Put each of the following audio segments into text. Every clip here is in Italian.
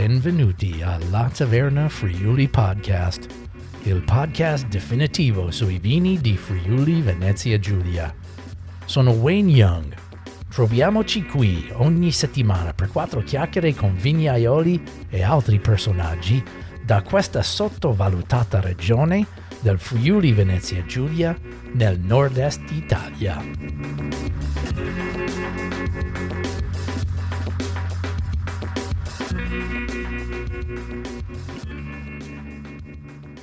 Benvenuti alla Taverna Friuli Podcast, il podcast definitivo sui vini di Friuli Venezia Giulia. Sono Wayne Young. Troviamoci qui ogni settimana per 4 chiacchiere con vignaioli e altri personaggi da questa sottovalutata regione del Friuli Venezia Giulia nel nord-est Italia.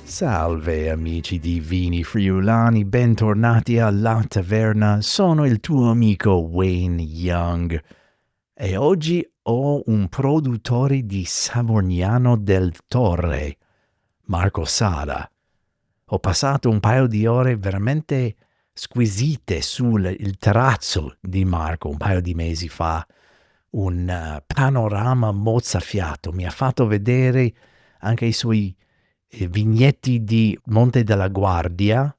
Salve amici di Vini Friulani, bentornati alla taverna. Sono il tuo amico Wayne Young e oggi ho un produttore di Savorniano del Torre, Marco Sala. Ho passato un paio di ore veramente squisite sul terrazzo di Marco un paio di mesi fa. Un panorama mozzafiato. Mi ha fatto vedere anche i suoi vignetti di Monte della Guardia.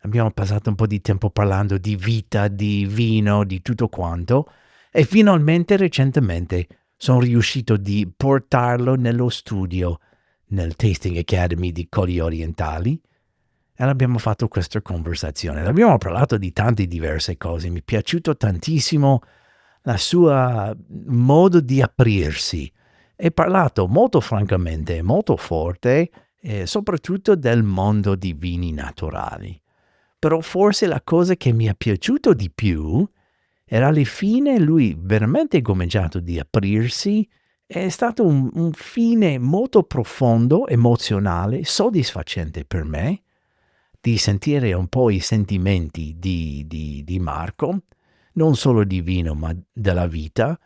Abbiamo passato un po' di tempo parlando di vita, di vino, di tutto quanto e finalmente recentemente sono riuscito di portarlo nello studio nel Tasting Academy di Colli Orientali e abbiamo fatto questa conversazione. Abbiamo parlato di tante diverse cose. Mi è piaciuto tantissimo la sua modo di aprirsi. È parlato molto francamente, molto forte, soprattutto del mondo di vini naturali. Però forse la cosa che mi è piaciuto di più era alla fine lui veramente ha cominciato di aprirsi. È stato un fine molto profondo, emozionale, soddisfacente per me di sentire un po' i sentimenti di Marco, non solo di vino ma della vita.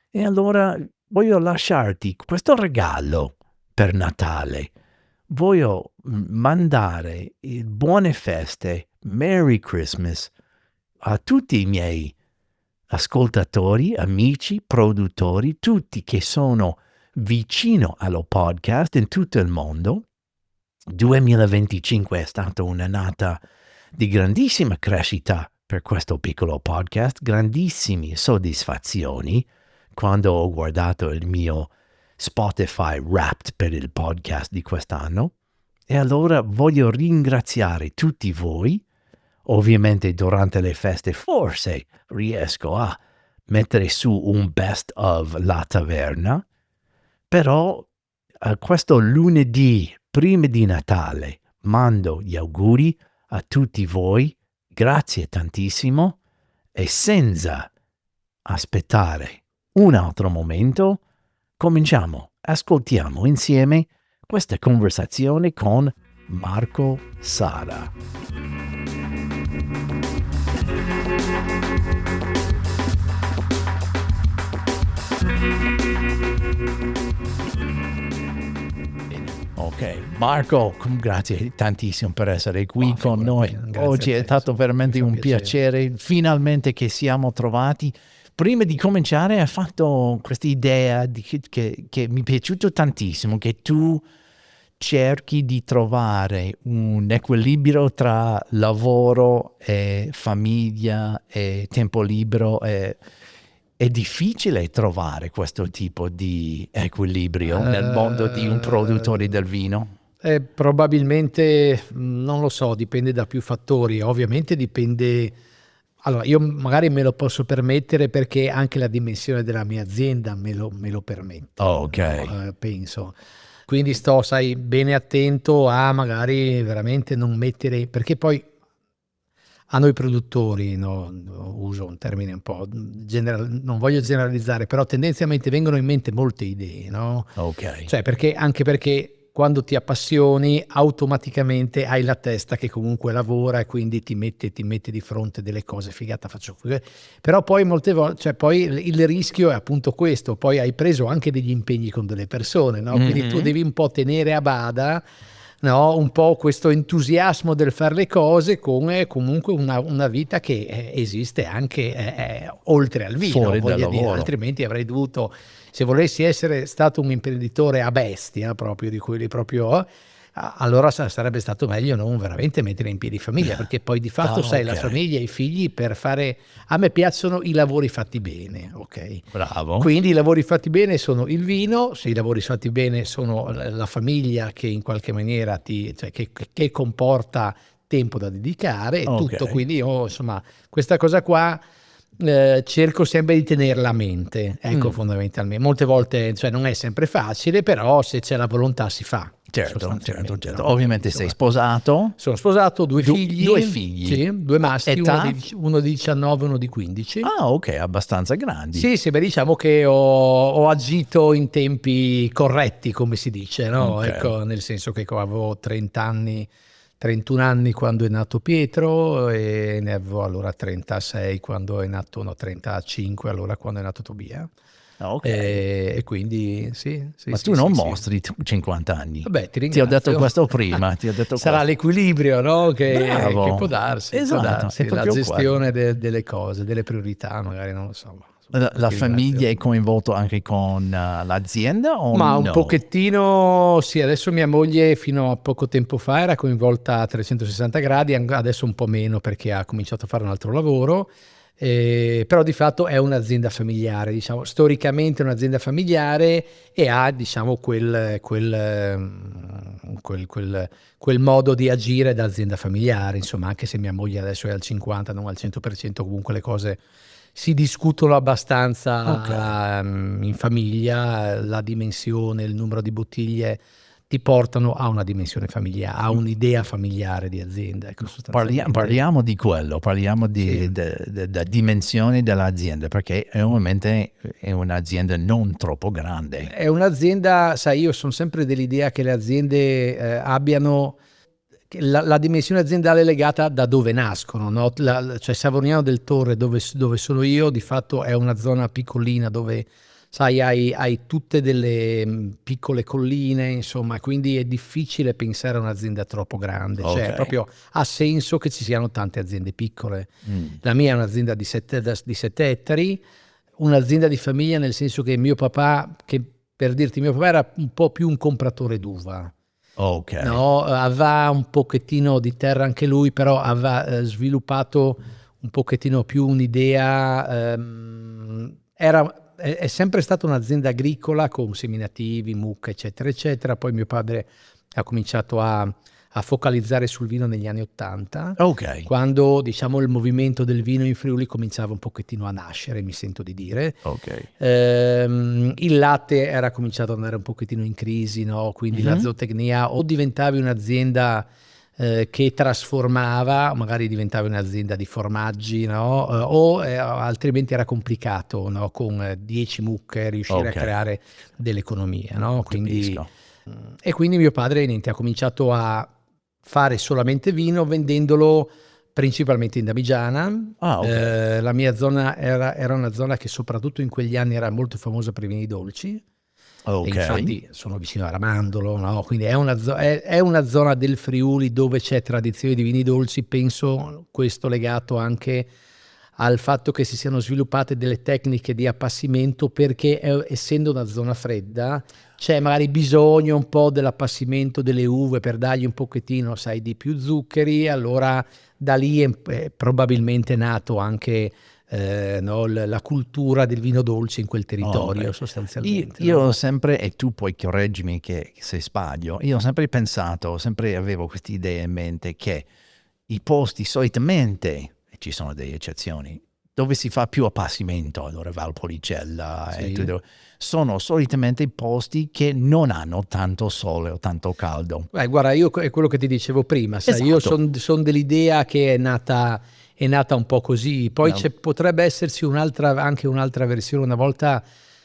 E allora voglio lasciarti questo regalo per Natale. Voglio mandare buone feste, Merry Christmas a tutti i miei ascoltatori, amici, produttori, tutti che sono vicino allo podcast in tutto il mondo. 2025 è stata un'annata di grandissima crescita per questo piccolo podcast, grandissime soddisfazioni quando ho guardato il mio Spotify Wrapped per il podcast di quest'anno. E allora voglio ringraziare tutti voi. Ovviamente durante le feste forse riesco a mettere su un best of la taverna, però questo lunedì prima di Natale mando gli auguri a tutti voi, grazie tantissimo e senza aspettare un altro momento cominciamo, ascoltiamo insieme questa conversazione con Marco Sala. Ok, Marco, grazie tantissimo per essere qui con noi. Oggi è stato veramente un piacere, finalmente che siamo trovati. Prima di cominciare hai fatto questa idea che mi è piaciuto tantissimo, che tu cerchi di trovare un equilibrio tra lavoro e famiglia e tempo libero. È difficile trovare questo tipo di equilibrio nel mondo di un produttore del vino? Probabilmente, non lo so, dipende da più fattori. Ovviamente dipende. Allora, io magari me lo posso permettere perché anche la dimensione della mia azienda me lo permette. Oh, ok. No? Penso. Quindi sto, sai, bene attento a magari veramente non mettere, perché poi a noi produttori, no, uso un termine un po' non voglio generalizzare, però tendenzialmente vengono in mente molte idee, no? Ok. Cioè, anche perché quando ti appassioni automaticamente hai la testa che comunque lavora e quindi ti mette di fronte delle cose, figata faccio qui. Però poi molte volte, cioè poi il rischio è appunto questo, poi hai preso anche degli impegni con delle persone, no? Quindi tu devi un po' tenere a bada, no, un po' questo entusiasmo del fare le cose come comunque una vita che esiste anche oltre al vino, fuori dal dire, lavoro. altrimenti avrei dovuto, se volessi essere stato un imprenditore a bestia, proprio di quelli proprio, allora sarebbe stato meglio non veramente mettere in piedi famiglia, perché poi di fatto sai, la ok. famiglia e i figli per fare... A me piacciono i lavori fatti bene, ok? Bravo. Quindi i lavori fatti bene sono il vino, se i lavori fatti bene sono la famiglia che in qualche maniera cioè che comporta tempo da dedicare e tutto. Ok. Quindi io, insomma, questa cosa qua cerco sempre di tenerla a mente, ecco, fondamentalmente. Molte volte, cioè, non è sempre facile, però se c'è la volontà si fa. Certo, Sostanzialmente, certo. no? Ovviamente Insomma, sei sposato. sono sposato, due figli, Due figli. sì, due maschi, Età? uno di 19 e uno di 15. Ah, ok, abbastanza grandi. Sì, sì, beh, diciamo che ho agito in tempi corretti, come si dice, no? Ok. Ecco, nel senso che avevo 30 anni, 31 anni quando è nato Pietro e ne avevo allora 36 quando è nato, no, 35 allora quando è nato Tobia. Ok. E quindi sì, sì, Ma sì, tu non sì, sì. mostri 50 anni. Vabbè, ti Ti ho detto ringrazio. questo prima, ti ho detto Sarà questo. l'equilibrio, no? Che Bravo. può Esatto, è darsi, la proprio quello. gestione delle cose, delle priorità, magari non lo so. Ma La ti ringrazio. famiglia è coinvolta anche con l'azienda o Ma un no? pochettino, sì, adesso mia moglie fino a poco tempo fa era coinvolta a 360 gradi, adesso un po' meno perché ha cominciato a fare un altro lavoro, però di fatto è un'azienda familiare, diciamo, storicamente è un'azienda familiare e ha, diciamo, quel modo di agire da azienda familiare, insomma, anche se mia moglie adesso è al 50, non al 100%, comunque le cose si discutono Ok. abbastanza in famiglia, la dimensione, il numero di bottiglie ti portano a una dimensione familiare, a un'idea familiare di azienda, ecco, sostanzialmente. Parliamo di quello, parliamo Sì. della dimensione dell'azienda, perché ovviamente è un'azienda non troppo grande. È un'azienda, sai, io sono sempre dell'idea che le aziende abbiano che la dimensione aziendale è legata da dove nascono, no? Cioè Savoriano del Torre, dove sono io, di fatto è una zona piccolina dove, sai, hai tutte delle piccole colline, insomma, quindi è difficile pensare a un'azienda troppo grande, Ok. cioè proprio ha senso che ci siano tante aziende piccole. Mm. La mia è un'azienda di 7 ettari, un'azienda di famiglia nel senso che mio papà, che per dirti mio papà era un po' più un compratore d'uva. Ok. No, aveva un pochettino di terra anche lui, però aveva sviluppato un pochettino più un'idea. È sempre stata un'azienda agricola con seminativi, mucca, eccetera, eccetera. Poi mio padre ha cominciato a focalizzare sul vino negli anni '80, Ok. quando, diciamo, il movimento del vino in Friuli cominciava un pochettino a nascere, mi sento di dire. Ok. Il latte era cominciato ad andare un pochettino in crisi, no? Quindi la zootecnia, o diventavi un'azienda che trasformava, magari diventavi un'azienda di formaggi, no? Altrimenti era complicato, no? Con 10 mucche riuscire a Ok. creare delle economie, no? Quindi, Capisco. e quindi mio padre niente, ha cominciato a fare solamente vino vendendolo principalmente in Damigiana. Ah, ok. La mia zona era una zona che soprattutto in quegli anni era molto famosa per i vini dolci. E Ok. infatti sono vicino a Ramandolo, no? Quindi è una zona del Friuli dove c'è tradizione di vini dolci, penso questo legato anche al fatto che si siano sviluppate delle tecniche di appassimento, perché essendo una zona fredda c'è magari bisogno un po' dell'appassimento delle uve per dargli un pochettino, sai, di più zuccheri, allora da lì è probabilmente nato anche no, la cultura del vino dolce in quel territorio, Ok. sostanzialmente. Io No? ho sempre, e tu puoi correggimi che se sbaglio, io ho sempre pensato, sempre avevo questa idea in mente che i posti solitamente, e ci sono delle eccezioni, dove si fa più appassimento, allora Valpolicella, e Sì. tutto, sono solitamente i posti che non hanno tanto sole o tanto caldo. Beh, guarda, io è quello che ti dicevo prima, sai, io Esatto. sono dell'idea che è nata un po' così, poi No. potrebbe esserci anche un'altra versione, una volta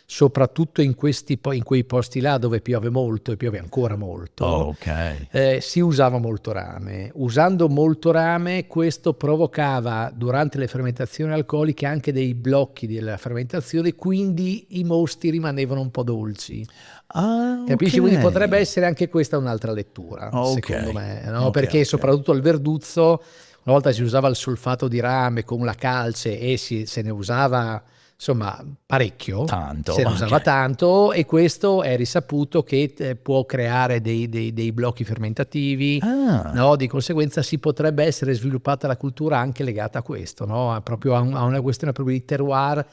soprattutto in quei posti là dove piove molto e piove ancora molto, Ok. si usava molto rame. Usando molto rame, questo provocava durante le fermentazioni alcoliche anche dei blocchi della fermentazione, quindi i mosti rimanevano un po' dolci. Ah, Capisci? Quindi potrebbe ok. essere anche questa un'altra lettura, Ok. secondo me, no? Ok, Perché ok. soprattutto al Verduzzo, una volta si usava il solfato di rame con la calce e se ne usava insomma parecchio, Tanto, se ne usava ok. tanto, e questo è risaputo che può creare dei blocchi fermentativi, Ah, no? Di conseguenza si potrebbe essere sviluppata la cultura anche legata a questo, no? Proprio a una questione proprio di terroir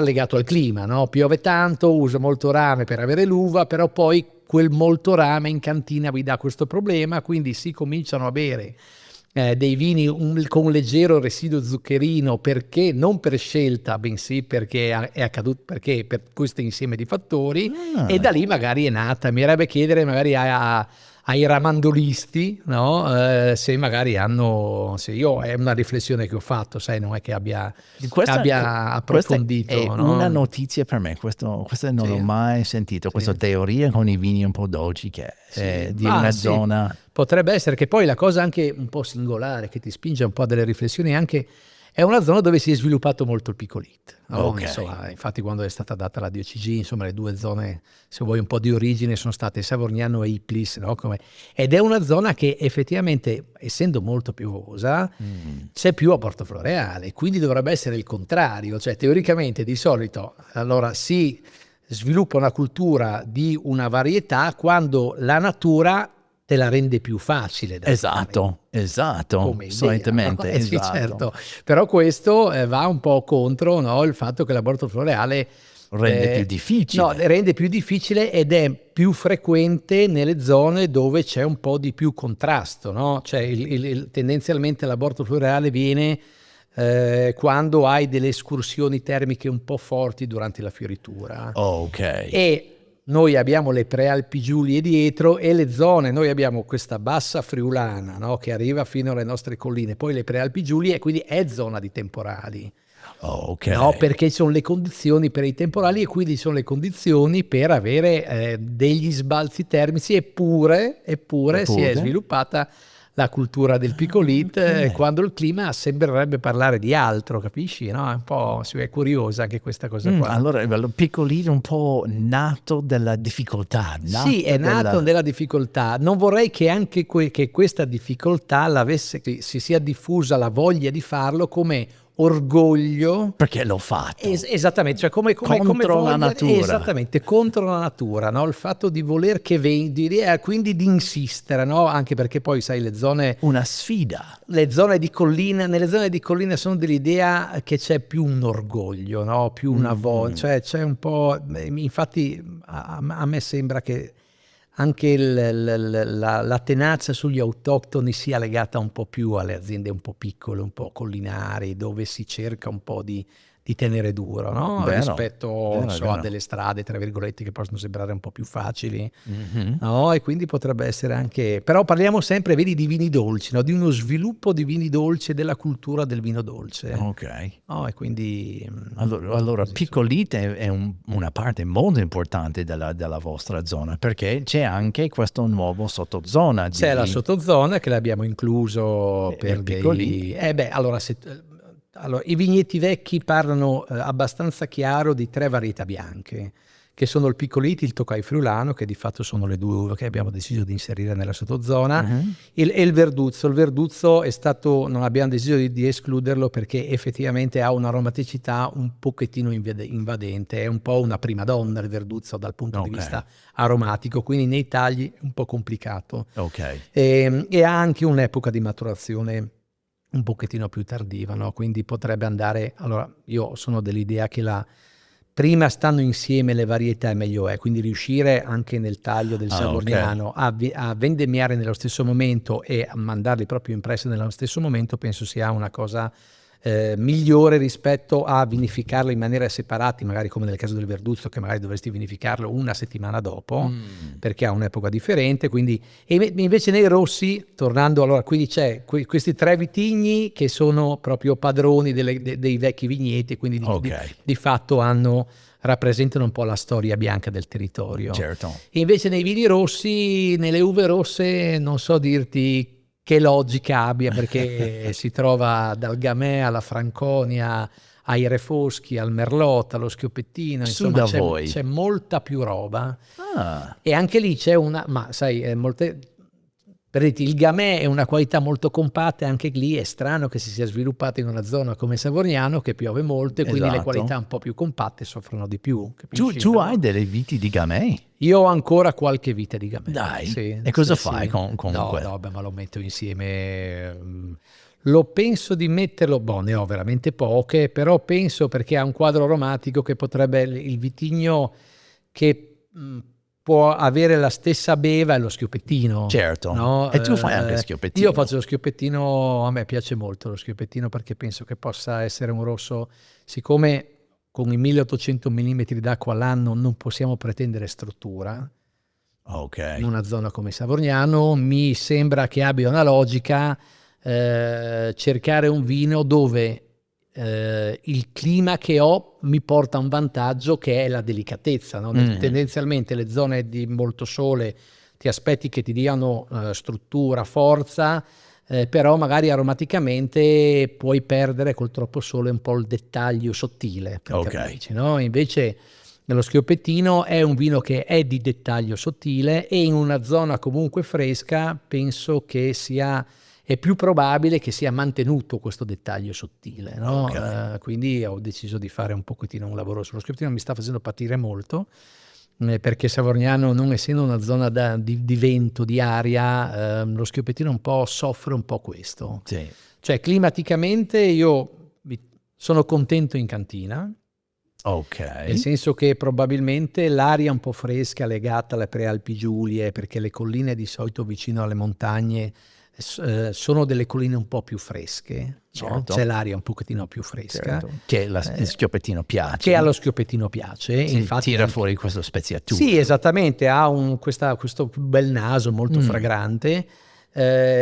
legato al clima, no? Piove tanto, uso molto rame per avere l'uva, però poi quel molto rame in cantina vi dà questo problema, quindi si cominciano a bere dei vini con un leggero residuo zuccherino, perché non per scelta, bensì perché è accaduto, perché per questo insieme di fattori, e da ah. lì magari è nata. Mi verrebbe chiedere magari ai ramandolisti, no? Se magari hanno, se io, è una riflessione che ho fatto, sai, non è che abbia Questa è approfondito, una no? notizia per me, questo non l'ho Sì, mai sentito, questa sì. teoria con i vini un po' dolci che Sì, è di ma una sì, zona... potrebbe essere che poi la cosa anche un po' singolare che ti spinge un po' a delle riflessioni anche è una zona dove si è sviluppato molto il picolit, no? Ok, Insomma, infatti quando è stata data la DOCG, insomma le due zone, se vuoi un po' di origine, sono state Savorniano e Iplis, no? Ed è una zona che effettivamente, essendo molto piovosa, c'è più apporto floreale, quindi dovrebbe essere il contrario, cioè teoricamente di solito allora si sviluppa una cultura di una varietà quando la natura te la rende più facile da fare, esatto, come idea, no? solitamente, Sì, esatto. certo, però questo va un po' contro, no, il fatto che l'aborto floreale Rende più no, difficile. rende più difficile ed è più frequente nelle zone dove c'è un po' di più contrasto, no? Cioè tendenzialmente l'aborto floreale viene quando hai delle escursioni termiche un po' forti durante la fioritura, Ok, e noi abbiamo le Prealpi Giulie dietro e le zone, noi abbiamo questa bassa friulana, no? Che arriva fino alle nostre colline, poi le Prealpi Giulie, e quindi è zona di temporali. ok. No, perché sono le condizioni per i temporali e quindi sono le condizioni per avere degli sbalzi termici, eppure si è Eppure? sviluppata la cultura del picolit Ok. quando il clima sembrerebbe parlare di altro, capisci? No? È un po', è curiosa anche questa cosa qua. Allora, bello, piccolino, un po' nato dalla difficoltà, Sì, è nato nato della... nella difficoltà. Non vorrei che anche che questa difficoltà che si sia diffusa la voglia di farlo come orgoglio. Perché l'ho fatto. Esattamente, cioè come Contro la voglia, natura. esattamente, contro la natura, no? Il fatto di voler che vendi, quindi di insistere, no? Anche perché poi, sai, Una sfida. le zone di collina, nelle zone di collina sono dell'idea che c'è più un orgoglio, no? Più una voglia, cioè c'è un po', infatti a me sembra che anche la tenacia sugli autoctoni sia legata un po' più alle aziende un po' piccole, un po' collinari, dove si cerca un po' di tenere duro, no? Vero, Rispetto, non vero, so, a vero. delle strade, tra virgolette, che possono sembrare un po' più facili, Mhm. no? E quindi potrebbe essere anche... Però parliamo sempre, vedi, di vini dolci, no? Di uno sviluppo di vini dolci e della cultura del vino dolce. Ok. No? E quindi... Allora così, insomma. Piccolite è una parte molto importante della vostra zona, perché c'è anche questa nuova sottozona C'è la di sottozona che l'abbiamo incluso il per Piccolit. dei... allora, i vigneti vecchi parlano abbastanza chiaro di 3 varietà bianche, che sono il Piccoliti, il Tokai Friulano, che di fatto sono le 2 uve che abbiamo deciso di inserire nella sottozona, Mhm. e il Verduzzo. Il Verduzzo è stato, non abbiamo deciso di escluderlo perché effettivamente ha un'aromaticità un pochettino invadente, è un po' una prima donna il Verduzzo dal punto di Ok, vista aromatico, quindi nei tagli è un po' complicato. ok. E ha anche un'epoca di maturazione un pochettino più tardiva, no? Quindi potrebbe andare... Allora, io sono dell'idea che prima stanno insieme le varietà e meglio è, quindi riuscire anche nel taglio del Ah, ok. Savorniano a vendemmiare nello stesso momento e a mandarli proprio impressi nello stesso momento, penso sia una cosa migliore rispetto a vinificarlo in maniera separata, magari come nel caso del Verduzzo, che magari dovresti vinificarlo una settimana dopo, perché ha un'epoca differente. Quindi, e invece nei rossi, tornando allora, quindi c'è questi 3 vitigni che sono proprio padroni dei vecchi vigneti, quindi Ok, di fatto rappresentano un po' la storia bianca del territorio. certo. E invece nei vini rossi, nelle uve rosse, non so dirti che logica abbia, perché si trova dal Gamay alla Franconia, ai Refoschi, al Merlot, allo Schioppettino, Su insomma da c'è voi. molta più roba. Ah, E anche lì c'è una, ma sai, Vedete, il Gamay è una qualità molto compatta e anche lì è strano che si sia sviluppato in una zona come Savorniano che piove molto e quindi le qualità un po' più compatte soffrono di più. Capisci? Tu hai delle viti di Gamay? Io ho ancora qualche vite di Gamay. Dai, sì, e cosa sì, fai sì. con No, quello? no, beh, ma lo metto insieme. Lo penso di metterlo, boh, ne ho veramente poche, però penso perché ha un quadro aromatico che potrebbe, il vitigno che può avere la stessa beva è lo schioppettino. Certo, No? e tu fai anche Io schioppettino. faccio lo schioppettino, a me piace molto lo schioppettino perché penso che possa essere un rosso, siccome con i 1800 mm d'acqua all'anno non possiamo pretendere struttura. Ok. In una zona come Savorniano mi sembra che abbia una logica cercare un vino dove il clima che ho mi porta a un vantaggio che è la delicatezza, no? Tendenzialmente le zone di molto sole ti aspetti che ti diano struttura, forza, però magari aromaticamente puoi perdere col troppo sole un po' il dettaglio sottile, per capirci, no? Invece lo schioppettino è un vino che è di dettaglio sottile e in una zona comunque fresca penso che è più probabile che sia mantenuto questo dettaglio sottile, no? Quindi ho deciso di fare un pochettino un lavoro sullo schioppettino, mi sta facendo patire molto, perché Savorniano, non essendo una zona di vento, di aria, lo schioppettino un po' soffre un po' questo. Sì. Cioè climaticamente io sono contento in cantina, Ok. nel senso che probabilmente l'aria un po' fresca legata alle Prealpi Giulie, perché le colline di solito vicino alle montagne sono delle colline un po' più fresche, Certo. no? C'è l'aria un pochettino più fresca. Certo. Che lo schioppettino piace. Che allo schioppettino piace. Infatti tira fuori questa speziatura. Sì, esattamente, ha questo bel naso molto fragrante.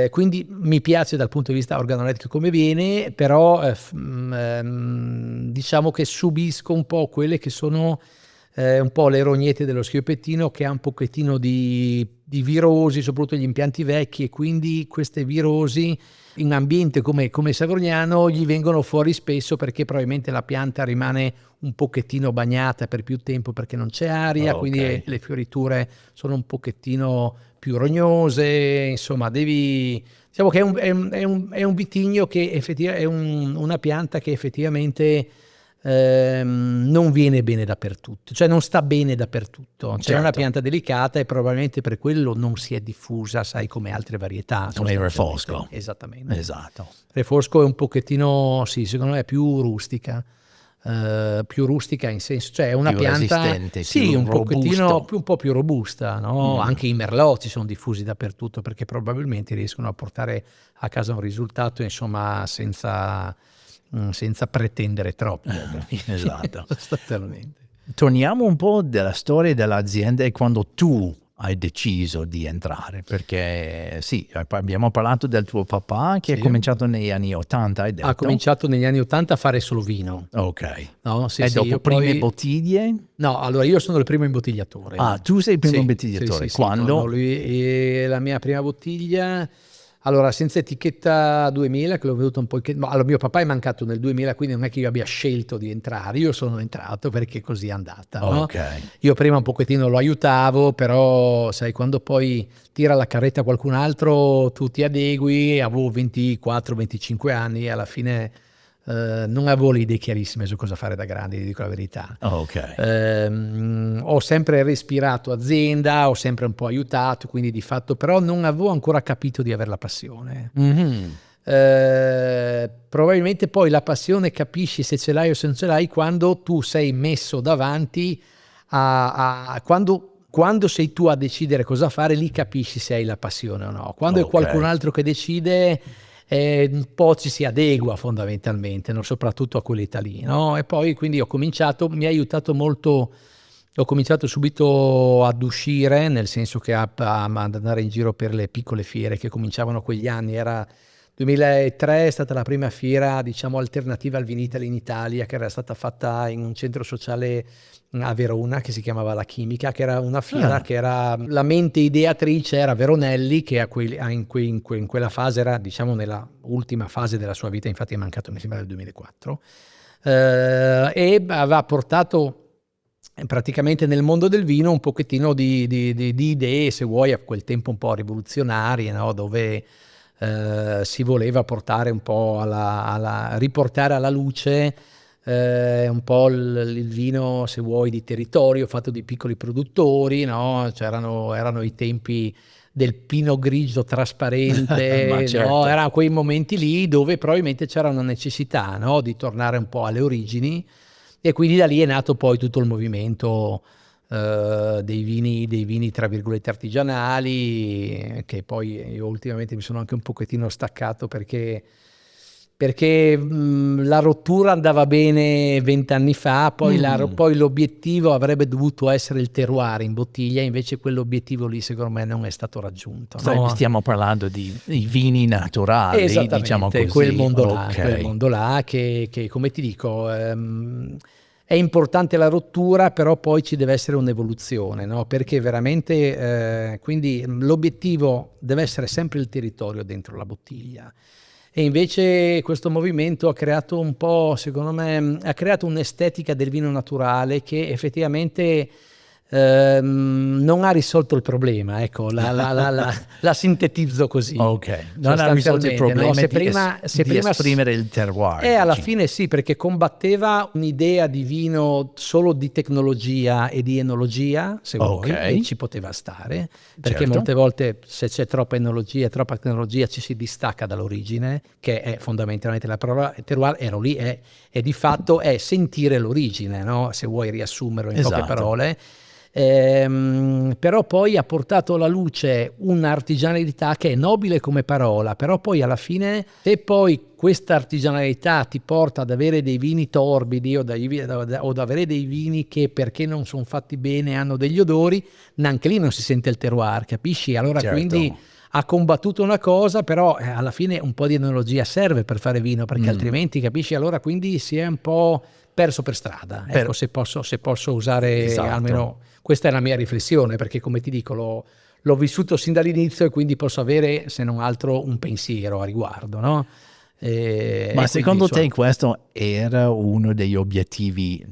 Quindi mi piace dal punto di vista organolettico come viene, però diciamo che subisco un po' quelle che sono un po' le rognette dello schioppettino, che ha un pochettino di virosi, soprattutto gli impianti vecchi, e quindi queste virosi in un ambiente come Savorniano gli vengono fuori spesso perché probabilmente la pianta rimane un pochettino bagnata per più tempo perché non c'è aria, quindi le fioriture sono un pochettino più rognose, insomma diciamo che è un vitigno che effettivamente è una pianta che effettivamente non viene bene dappertutto, cioè non sta bene dappertutto, c'è una pianta delicata e probabilmente per quello non si è diffusa, sai, come altre varietà. Come il Refosco. Esattamente. Esatto. Refosco è un pochettino, sì, secondo me è più rustica in senso, cioè è una più pianta resistente, sì, più un pochettino robusto. un po' più robusta, no? Anche i merlot ci sono diffusi dappertutto perché probabilmente riescono a portare a casa un risultato, insomma, senza pretendere troppo. Esatto. Sostanzialmente. Torniamo un po' della storia dell'azienda e quando tu hai deciso di entrare, perché sì, abbiamo parlato del tuo papà che Sì. ha cominciato negli anni 80, hai detto? Ha cominciato negli anni 80 a fare solo vino. Ok. No? Sì, E sì, dopo io prime poi... bottiglie? No, allora io sono il primo imbottigliatore. Ah, tu sei il primo Sì, imbottigliatore. sì, Quando? no, e la mia prima bottiglia, allora senza etichetta 2000, che l'ho veduto un po'... allora mio papà è mancato nel 2000, quindi non è che io abbia scelto di entrare, io sono entrato perché così è andata. No? Ok. Io prima un pochettino lo aiutavo, però sai, quando poi tira la carretta qualcun altro, tu ti adegui, avevo 24-25 anni e alla fine... non avevo le idee chiarissime su cosa fare da grande, ti dico la verità. Ok. Ho sempre respirato azienda, ho sempre un po' aiutato, quindi di fatto, però non avevo ancora capito di avere la passione. Probabilmente poi la passione capisci se ce l'hai o se non ce l'hai quando tu sei messo davanti quando sei tu a decidere cosa fare, lì capisci se hai la passione o no. Quando è qualcun altro che decide, un po' ci si adegua fondamentalmente, no? Soprattutto a quell'età lì, no? E poi quindi mi ha aiutato molto, ho cominciato subito ad uscire, nel senso che ad andare in giro per le piccole fiere che cominciavano quegli anni, era 2003 è stata la prima fiera, diciamo, alternativa al Vinitaly in Italia, che era stata fatta in un centro sociale a Verona che si chiamava La Chimica, che era una fiera che era la mente ideatrice era Veronelli, che in quella fase era, diciamo, nella ultima fase della sua vita, infatti è mancato mi sembra nel 2004, e aveva portato praticamente nel mondo del vino un pochettino di idee, se vuoi, a quel tempo un po' rivoluzionarie, no? Dove si voleva portare un po' riportare alla luce un po' il vino, se vuoi, di territorio, fatto di piccoli produttori, no? Erano i tempi del Pinot Grigio trasparente, certo. no? Erano quei momenti lì dove probabilmente c'era una necessità, no? Di tornare un po' alle origini, e quindi da lì è nato poi tutto il movimento dei vini tra virgolette artigianali, che poi io ultimamente mi sono anche un pochettino staccato perché la rottura andava bene 20 anni fa, poi, poi l'obiettivo avrebbe dovuto essere il terroir in bottiglia, invece quell'obiettivo lì secondo me non è stato raggiunto. No? Stiamo parlando di vini naturali, Esattamente, diciamo così. quel mondo là che come ti dico, è importante la rottura, però poi ci deve essere un'evoluzione, no? Perché veramente quindi l'obiettivo deve essere sempre il territorio dentro la bottiglia. E invece questo movimento ha creato un po', secondo me, ha creato un'estetica del vino naturale che effettivamente non ha risolto il problema, ecco, la sintetizzo così. Ok, non ha risolto il problema, no? Se prima esprimere il terroir. alla fine sì, perché combatteva un'idea di vino solo di tecnologia e di enologia, se vuoi, e ci poteva stare, perché molte volte se c'è troppa enologia, troppa tecnologia, ci si distacca dall'origine, che è fondamentalmente la parola terroir, ero lì, e di fatto è sentire l'origine, no? Se vuoi riassumerlo in poche parole. Però poi ha portato alla luce un'artigianalità che è nobile come parola, però poi alla fine, se poi questa artigianalità ti porta ad avere dei vini torbidi o ad avere dei vini che, perché non sono fatti bene, hanno degli odori, neanche lì non si sente il terroir, capisci? Allora quindi ha combattuto una cosa, però alla fine un po' di enologia serve per fare vino, perché altrimenti, capisci? Allora quindi si è un po' perso per strada, ecco, se posso usare almeno questa è la mia riflessione, perché come ti dico l'ho vissuto sin dall'inizio e quindi posso avere, se non altro, un pensiero a riguardo, no? Ma secondo te questo era uno degli obiettivi,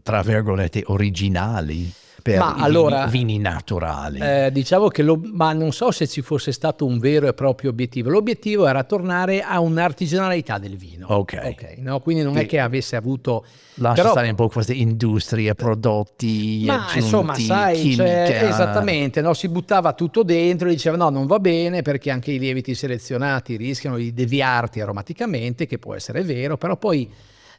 tra virgolette, originali per i vini naturali? Diciamo che ma non so se ci fosse stato un vero e proprio obiettivo. L'obiettivo era tornare a un'artigianalità del vino. Ok, no? Quindi non è che avesse avuto... Lascia stare un po' queste industrie, prodotti ma aggiunti, insomma, sai, chimica. esattamente, no? Si buttava tutto dentro e diceva no, non va bene perché anche i lieviti selezionati rischiano di deviarti aromaticamente, che può essere vero, però poi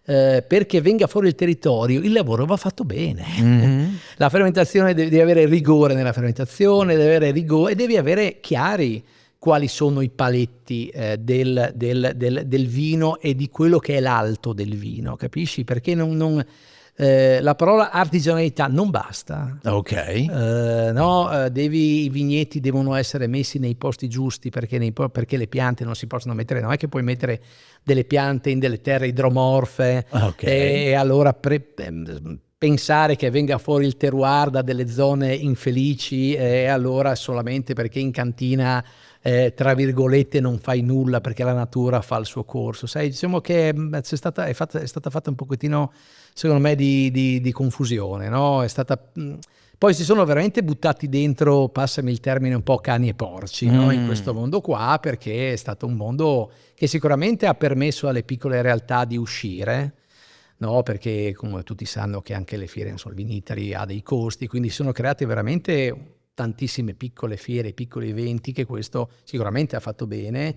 perché venga fuori il territorio il lavoro va fatto bene. La fermentazione devi avere rigore nella fermentazione, devi avere rigore e devi avere chiari quali sono i paletti del vino e di quello che è l'alto del vino, capisci? Perché la parola artigianalità non basta. I vigneti devono essere messi nei posti giusti, perché le piante non si possono mettere, non è che puoi mettere delle piante in delle terre idromorfe e allora pensare che venga fuori il terroir da delle zone infelici e allora solamente perché in cantina tra virgolette non fai nulla perché la natura fa il suo corso. Sai, diciamo che è stata fatta un pochettino, secondo me, di confusione, no? Poi si sono veramente buttati dentro, passami il termine, un po' cani e porci, no? In questo mondo qua, perché è stato un mondo che sicuramente ha permesso alle piccole realtà di uscire, no? Perché come tutti sanno che anche le fiere Solvinitari ha dei costi, quindi sono create veramente tantissime piccole fiere, piccoli eventi, che questo sicuramente ha fatto bene.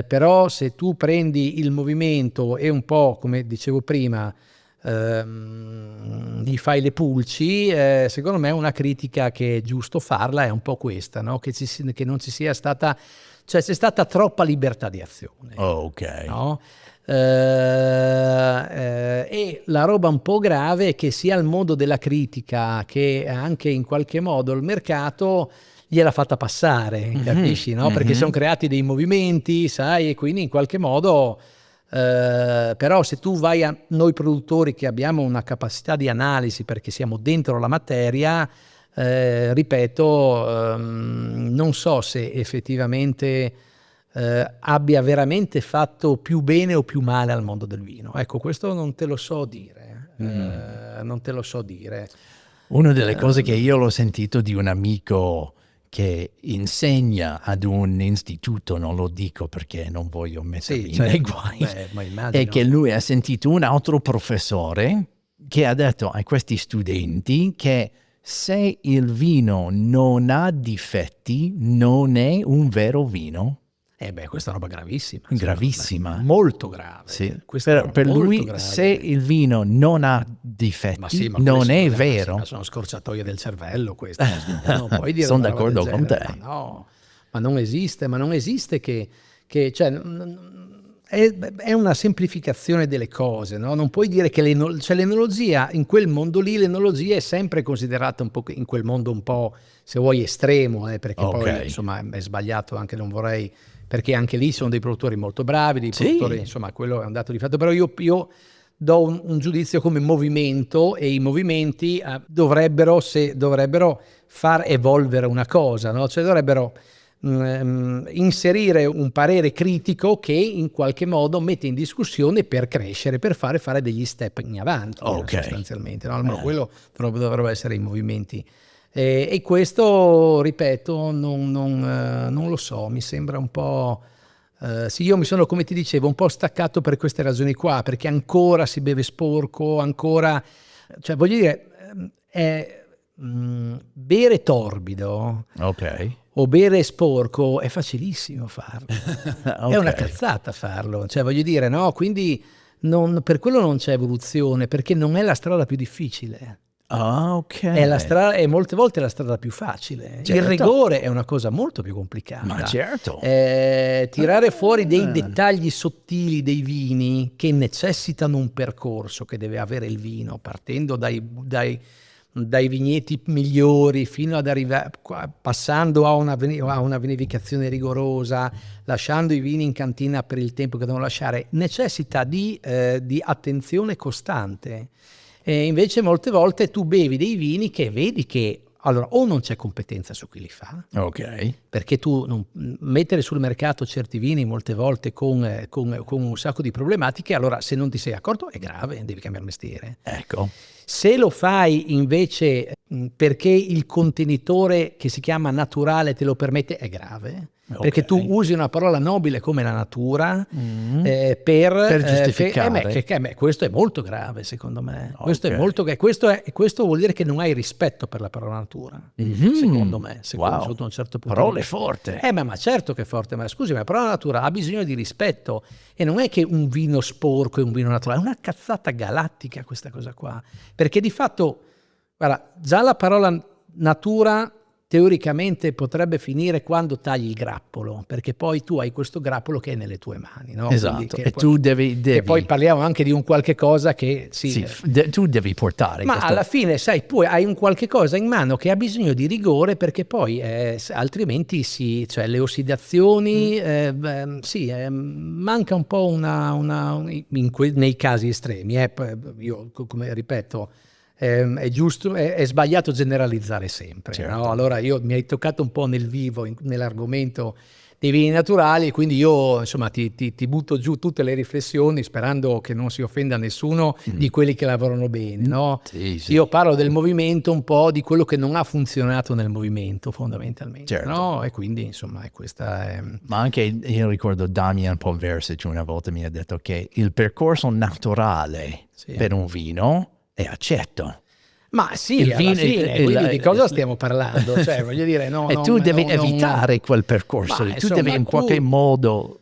Però se tu prendi il movimento e un po', come dicevo prima, gli fai le pulci, secondo me una critica che è giusto farla è un po' questa, no? Che non ci sia stata, cioè c'è stata troppa libertà di azione. No? E la roba un po' grave è che sia il mondo della critica che anche in qualche modo il mercato gliel'ha fatta passare, capisci? No? Perché sono creati dei movimenti, sai, e quindi in qualche modo però se tu vai a noi produttori che abbiamo una capacità di analisi perché siamo dentro la materia, ripeto, non so se effettivamente abbia veramente fatto più bene o più male al mondo del vino. Ecco, questo non te lo so dire. non te lo so dire. Una delle cose che io l'ho sentito di un amico che insegna ad un istituto, non lo dico perché non voglio mettermi nei guai, ma è immagino. che lui ha sentito un altro professore che ha detto a questi studenti che se il vino non ha difetti non è un vero vino. Questa è una roba gravissima. Gravissima. Molto grave. Sì. Questa è Per molto lui grave. se il vino non ha difetti non è vero. Ma sono scorciatoie del cervello queste. Non puoi dire Sono una roba d'accordo del con genere. te. Ma non esiste che cioè, è una semplificazione delle cose, no? Non puoi dire che l'enologia, in quel mondo lì, l'enologia è sempre considerata un po' in quel mondo un po', se vuoi, estremo, perché poi insomma è sbagliato anche, non vorrei, perché anche lì sono dei produttori molto bravi, dei produttori, insomma, quello è un dato di fatto, però io do un giudizio come movimento, e i movimenti dovrebbero far evolvere una cosa, no? Cioè dovrebbero inserire un parere critico che in qualche modo mette in discussione per crescere, per fare degli step in avanti, sostanzialmente, no? Almeno quello dovrebbe essere i movimenti. E questo, ripeto, non lo so, mi sembra un po'... sì, io mi sono, come ti dicevo, un po' staccato per queste ragioni qua, perché ancora si beve sporco, ancora... Cioè, voglio dire, bere torbido o bere sporco è facilissimo farlo. È una cazzata farlo, cioè voglio dire, no? Quindi per quello non c'è evoluzione, perché non è la strada più difficile. È molte volte la strada più facile. Il rigore è una cosa molto più complicata. Ma certo. Tirare fuori dei dettagli sottili dei vini che necessitano un percorso che deve avere il vino, partendo dai vigneti migliori fino ad arrivare, passando a una vinificazione rigorosa, lasciando i vini in cantina per il tempo che devono lasciare, necessita di attenzione costante. E invece molte volte tu bevi dei vini che vedi che allora o non c'è competenza su chi li fa, perché tu mettere sul mercato certi vini molte volte con un sacco di problematiche, allora se non ti sei accorto è grave, devi cambiare mestiere. Se lo fai invece perché il contenitore che si chiama naturale te lo permette, è grave. Perché tu usi una parola nobile come la natura per giustificare. Questo è molto grave, secondo me. Questo è molto grave. Questo vuol dire che non hai rispetto per la parola natura, secondo me. Sotto un certo punto. Parole forte. Ma certo che è forte, ma scusi, ma la parola natura ha bisogno di rispetto, e non è che un vino sporco è un vino naturale, è una cazzata galattica questa cosa qua. Perché di fatto, guarda, già la parola natura teoricamente potrebbe finire quando tagli il grappolo, perché poi tu hai questo grappolo che è nelle tue mani, no? Esatto, e tu devi... E poi parliamo anche di un qualche cosa che... tu devi portare. Ma alla fine, sai, poi hai un qualche cosa in mano che ha bisogno di rigore, perché poi altrimenti cioè le ossidazioni, manca un po' nei casi estremi. Io, come ripeto, è giusto, è sbagliato generalizzare sempre, no? Allora mi hai toccato un po' nel vivo nell'argomento dei vini naturali, quindi io insomma ti butto giù tutte le riflessioni sperando che non si offenda nessuno di quelli che lavorano bene, no? Io parlo del movimento, un po' di quello che non ha funzionato nel movimento fondamentalmente, no? E quindi insomma Ma anche io ricordo Damian Poversic una volta mi ha detto che il percorso naturale per un vino è accetto. Ma sì, alla fine, quindi di cosa stiamo parlando? Cioè, voglio dire, e tu devi evitare quel percorso, tu devi in qualche modo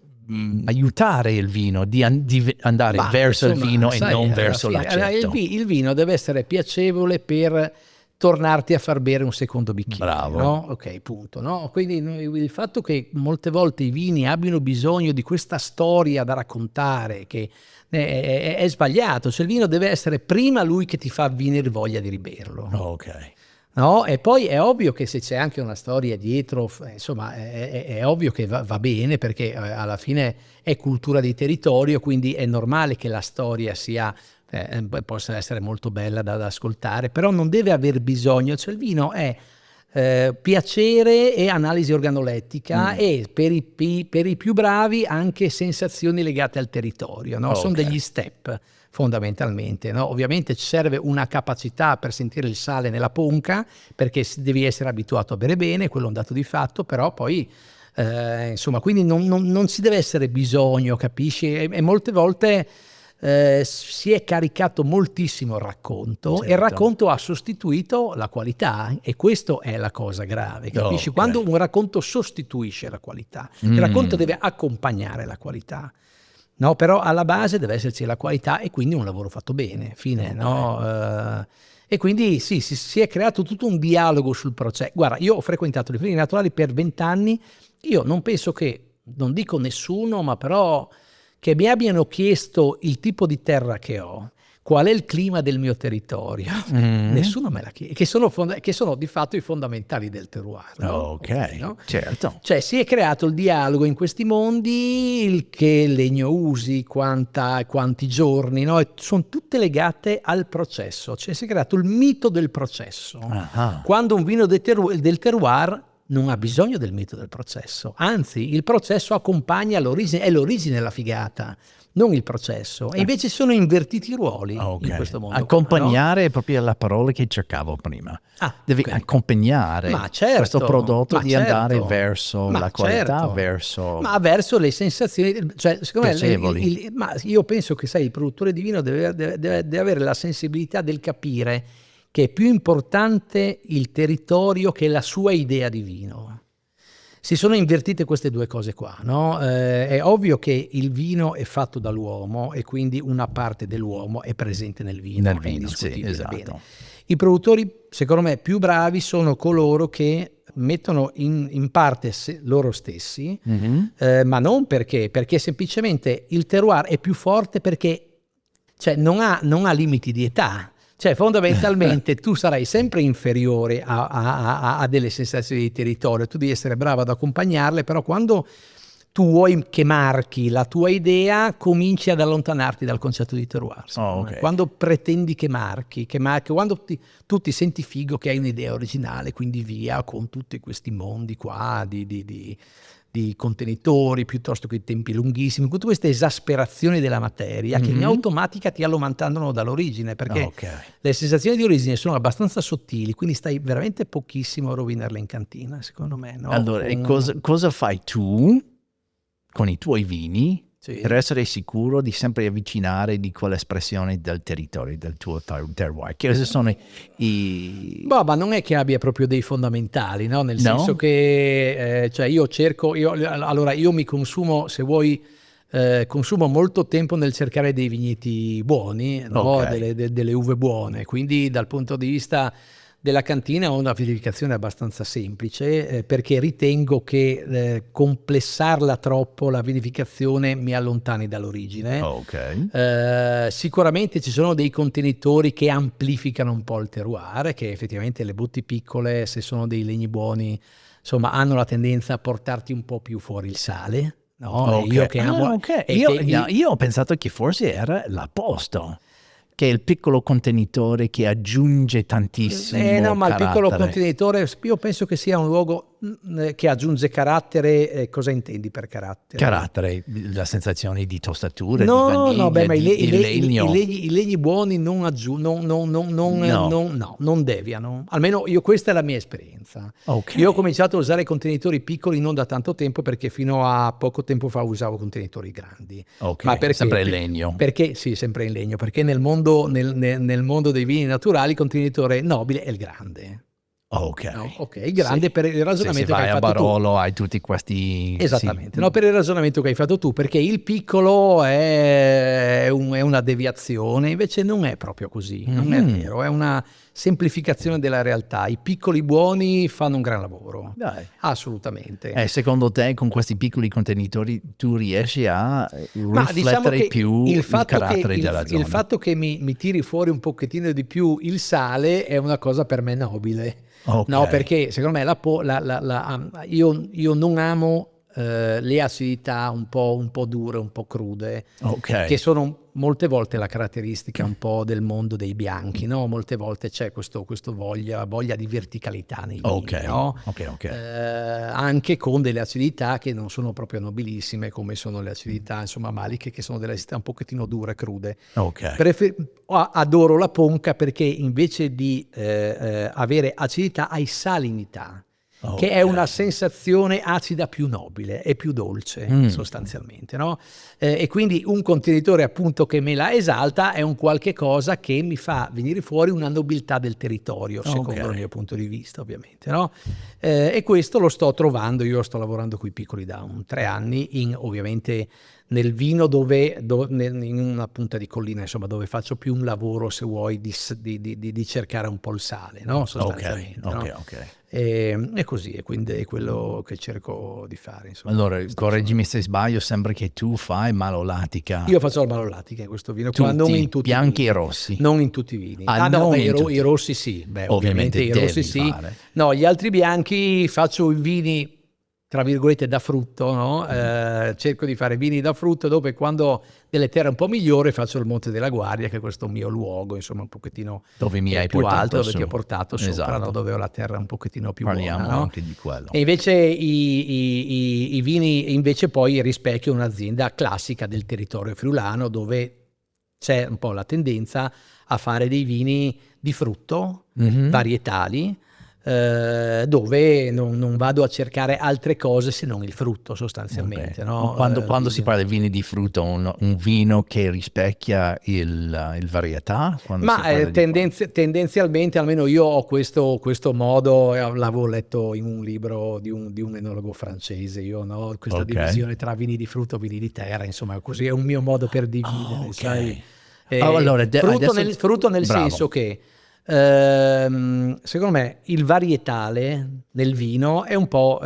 aiutare il vino di andare verso il vino e non verso l'accetto. Il vino deve essere piacevole per tornarti a far bere un secondo bicchiere. Bravo. No? Ok, punto. No? Quindi il fatto che molte volte i vini abbiano bisogno di questa storia da raccontare, che è sbagliato. Cioè il vino deve essere prima lui che ti fa venire voglia di riberlo. No? E poi è ovvio che se c'è anche una storia dietro, insomma, è ovvio che va bene, perché alla fine è cultura di territorio, quindi è normale che la storia possa essere molto bella da ascoltare, però non deve aver bisogno, cioè il vino è piacere e analisi organolettica e per i più bravi anche sensazioni legate al territorio, no? Sono degli step fondamentalmente, no? Ovviamente ci serve una capacità per sentire il sale nella ponca, perché devi essere abituato a bere bene, quello è un dato di fatto, però poi insomma, quindi non si deve essere bisogno, capisci? E molte volte si è caricato moltissimo il racconto, e il racconto ha sostituito la qualità, e questo è la cosa grave, capisci? Quando un racconto sostituisce la qualità, il racconto deve accompagnare la qualità, no? Però alla base deve esserci la qualità e quindi un lavoro fatto bene, fine, no? E quindi sì, si è creato tutto un dialogo sul processo. Guarda, io ho frequentato le fiere naturali per 20 anni, io non penso che, non dico nessuno, ma però che mi abbiano chiesto il tipo di terra che ho, qual è il clima del mio territorio, nessuno me l'ha chiesto, che sono di fatto i fondamentali del terroir. No? No? Certo. Cioè si è creato il dialogo in questi mondi, che legno usi, quanti giorni, no? Sono tutte legate al processo, cioè si è creato il mito del processo. Quando un vino del terroir non ha bisogno del mito del processo, anzi il processo accompagna l'origine, è l'origine la figata, non il processo. E invece sono invertiti i ruoli in questo mondo. Accompagnare è proprio la parola che cercavo prima. Devi accompagnare questo prodotto di andare verso la qualità, verso le sensazioni, cioè secondo me ma io penso che il produttore di vino deve avere la sensibilità del capire che è più importante il territorio che la sua idea di vino. Si sono invertite queste due cose qua, no? È ovvio che il vino è fatto dall'uomo e quindi una parte dell'uomo è presente nel vino. È indiscutibile. Sì, esatto. Bene. I produttori, secondo me, più bravi sono coloro che mettono in parte loro stessi, ma non perché semplicemente il terroir è più forte perché non ha limiti di età. Cioè fondamentalmente tu sarai sempre inferiore a delle sensazioni di territorio, tu devi essere bravo ad accompagnarle, però quando tu vuoi che marchi la tua idea cominci ad allontanarti dal concetto di terroir. Quando pretendi che marchi, quando tu ti senti figo che hai un'idea originale, quindi via con tutti questi mondi qua di contenitori piuttosto che tempi lunghissimi, con tutte queste esasperazioni della materia che in automatica ti allontanano dall'origine, perché le sensazioni di origine sono abbastanza sottili, quindi stai veramente pochissimo a rovinarle in cantina, secondo me. No? Allora, cosa fai tu con i tuoi vini per essere sicuro di sempre avvicinare di quell'espressione del territorio, del tuo terroir? Che sono ma non è che abbia proprio dei fondamentali, no? Nel senso che io mi consumo, se vuoi, consumo molto tempo nel cercare dei vigneti buoni, no? Delle uve buone, quindi dal punto di vista della cantina ho una vinificazione abbastanza semplice, perché ritengo che complessarla troppo la vinificazione mi allontani dall'origine. Sicuramente ci sono dei contenitori che amplificano un po' il terroir, che effettivamente le botti piccole, se sono dei legni buoni, insomma, hanno la tendenza a portarti un po' più fuori il sale. No? Io che amo, io ho pensato che forse era l'opposto, che è il piccolo contenitore che aggiunge tantissimo no, ma carattere. Il piccolo contenitore io penso che sia un luogo che aggiunge carattere. Cosa intendi per carattere? Carattere, la sensazione di tostatura, di vaniglia, ma i legni buoni non deviano. Almeno questa è la mia esperienza. Io ho cominciato a usare contenitori piccoli non da tanto tempo, perché fino a poco tempo fa usavo contenitori grandi. Ma perché? Sempre in legno? Perché sì, sempre in legno, perché nel mondo dei vini naturali il contenitore nobile è il grande. Il grande, per il ragionamento che hai fatto tu. Se vai a Barolo hai tutti questi... Esattamente, no, per il ragionamento che hai fatto tu, perché il piccolo è una deviazione, invece non è proprio così, non è vero, è una semplificazione della realtà. I piccoli buoni fanno un gran lavoro. Assolutamente. Secondo te con questi piccoli contenitori tu riesci a riflettere più il carattere della zona? Il fatto che mi tiri fuori un pochettino di più il sale è una cosa per me nobile. No, perché secondo me io non amo le acidità un po' dure, un po' crude, Ok. che sono molte volte la caratteristica un po' del mondo dei bianchi, no? Molte volte c'è questo voglia di verticalità nei vini, Ok. no? Ok. Anche con delle acidità che non sono proprio nobilissime, come sono le acidità, insomma, maliche, che sono delle acidità un pochettino dure, crude. Ok. Adoro la ponca perché invece di avere acidità hai salinità, che è una sensazione acida più nobile e più dolce sostanzialmente, no? E quindi un contenitore appunto che me la esalta è un qualche cosa che mi fa venire fuori una nobiltà del territorio, secondo il mio punto di vista, ovviamente, no? E questo lo sto trovando, io sto lavorando con i piccoli da 3 anni, ovviamente nel vino in una punta di collina, insomma, dove faccio più un lavoro, se vuoi, di cercare un po' il sale, no? Sostanzialmente. Ok. E così, e quindi è quello che cerco di fare. Insomma. Allora, correggimi se sbaglio, sembra che tu fai malolatica. Io faccio la malolatica in questo vino, Tutti, non in tutti bianchi i vini. e rossi? Non in tutti i vini. No, I rossi sì. Beh, ovviamente i rossi sì. Fare. No, gli altri bianchi faccio i vini, tra virgolette, da frutto, no? Cerco di fare vini da frutto, dove quando delle terre un po' migliori faccio il Monte della Guardia, che è questo mio luogo, insomma, un pochettino dove mi hai più portato alto, dove su. ti ho portato sopra, Esatto. no? Dove ho la terra un pochettino più Parliamo buona, no? anche di quello. E invece i vini invece poi rispecchiano un'azienda classica del territorio friulano, dove c'è un po' la tendenza a fare dei vini di frutto, varietali, dove non vado a cercare altre cose se non il frutto sostanzialmente. No? Quando si parla di vini di frutto, un vino che rispecchia il varietà? Tendenzialmente, almeno io ho questo modo, l'avevo letto in un libro di un enologo francese, io no? Questa divisione tra vini di frutto e vini di terra, insomma, così è un mio modo per dividere, sai? Allora, frutto nel senso che secondo me il varietale nel vino è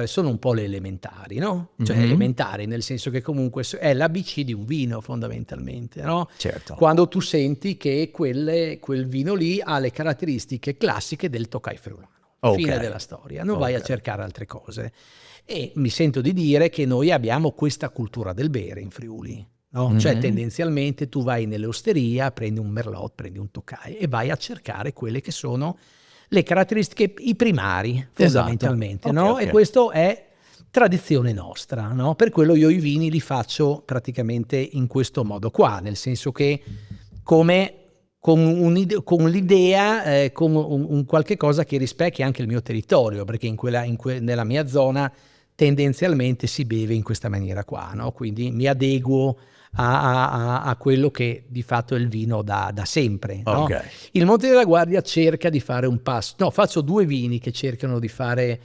sono un po' le elementari, no? Cioè elementari nel senso che comunque è l'ABC di un vino fondamentalmente, no? Certo. Quando tu senti che quel vino lì ha le caratteristiche classiche del Tokai friulano, fine della storia, non vai a cercare altre cose. E mi sento di dire che noi abbiamo questa cultura del bere in Friuli. No? Cioè tendenzialmente tu vai nell'osteria, prendi un Merlot, prendi un Tokai e vai a cercare quelle che sono le caratteristiche, i primari fondamentalmente, no? E questo è tradizione nostra, no? Per quello io i vini li faccio praticamente in questo modo qua, nel senso che con l'idea, con un qualche cosa che rispecchia anche il mio territorio, perché nella mia zona tendenzialmente si beve in questa maniera qua, no? Quindi mi adeguo a quello che di fatto è il vino da sempre. No? Il Monte della Guardia cerca di fare un passo, no, faccio 2 vini che cercano di fare,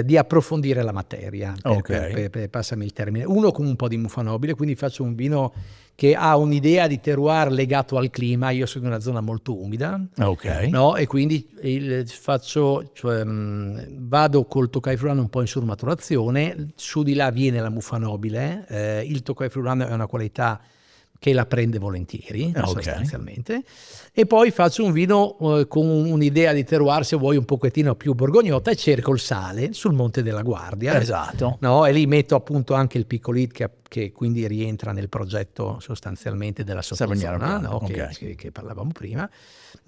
di approfondire la materia, passami il termine. Uno con un po' di muffa nobile, quindi faccio un vino che ha un'idea di terroir legato al clima. Io sono in una zona molto umida, no? E quindi vado col Tokai friulano un po' in surmaturazione, su di là viene la muffa nobile, il Tokai friulano è una qualità che la prende volentieri sostanzialmente, e poi faccio un vino con un'idea di terroir, se vuoi, un pochettino più borgognota, e cerco il sale sul Monte della Guardia, no? E lì metto appunto anche il Piccolit che quindi rientra nel progetto sostanzialmente della sottozona, no? Che parlavamo prima.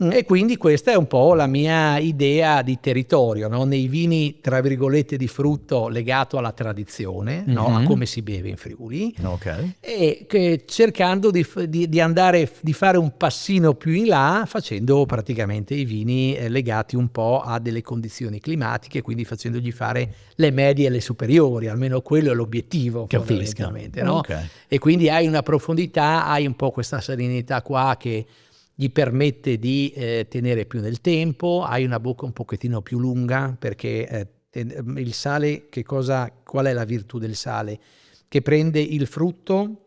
E quindi questa è un po' la mia idea di territorio, no? Nei vini tra virgolette di frutto, legato alla tradizione, no? A come si beve in Friuli, e che cercando di andare, di fare un passino più in là, facendo praticamente i vini legati un po' a delle condizioni climatiche, quindi facendogli fare le medie e le superiori, almeno quello è l'obiettivo fondamentalmente, no? E quindi hai una profondità, hai un po' questa salinità qua che gli permette di tenere più nel tempo, hai una bocca un pochettino più lunga, perché il sale, qual è la virtù del sale? Che prende il frutto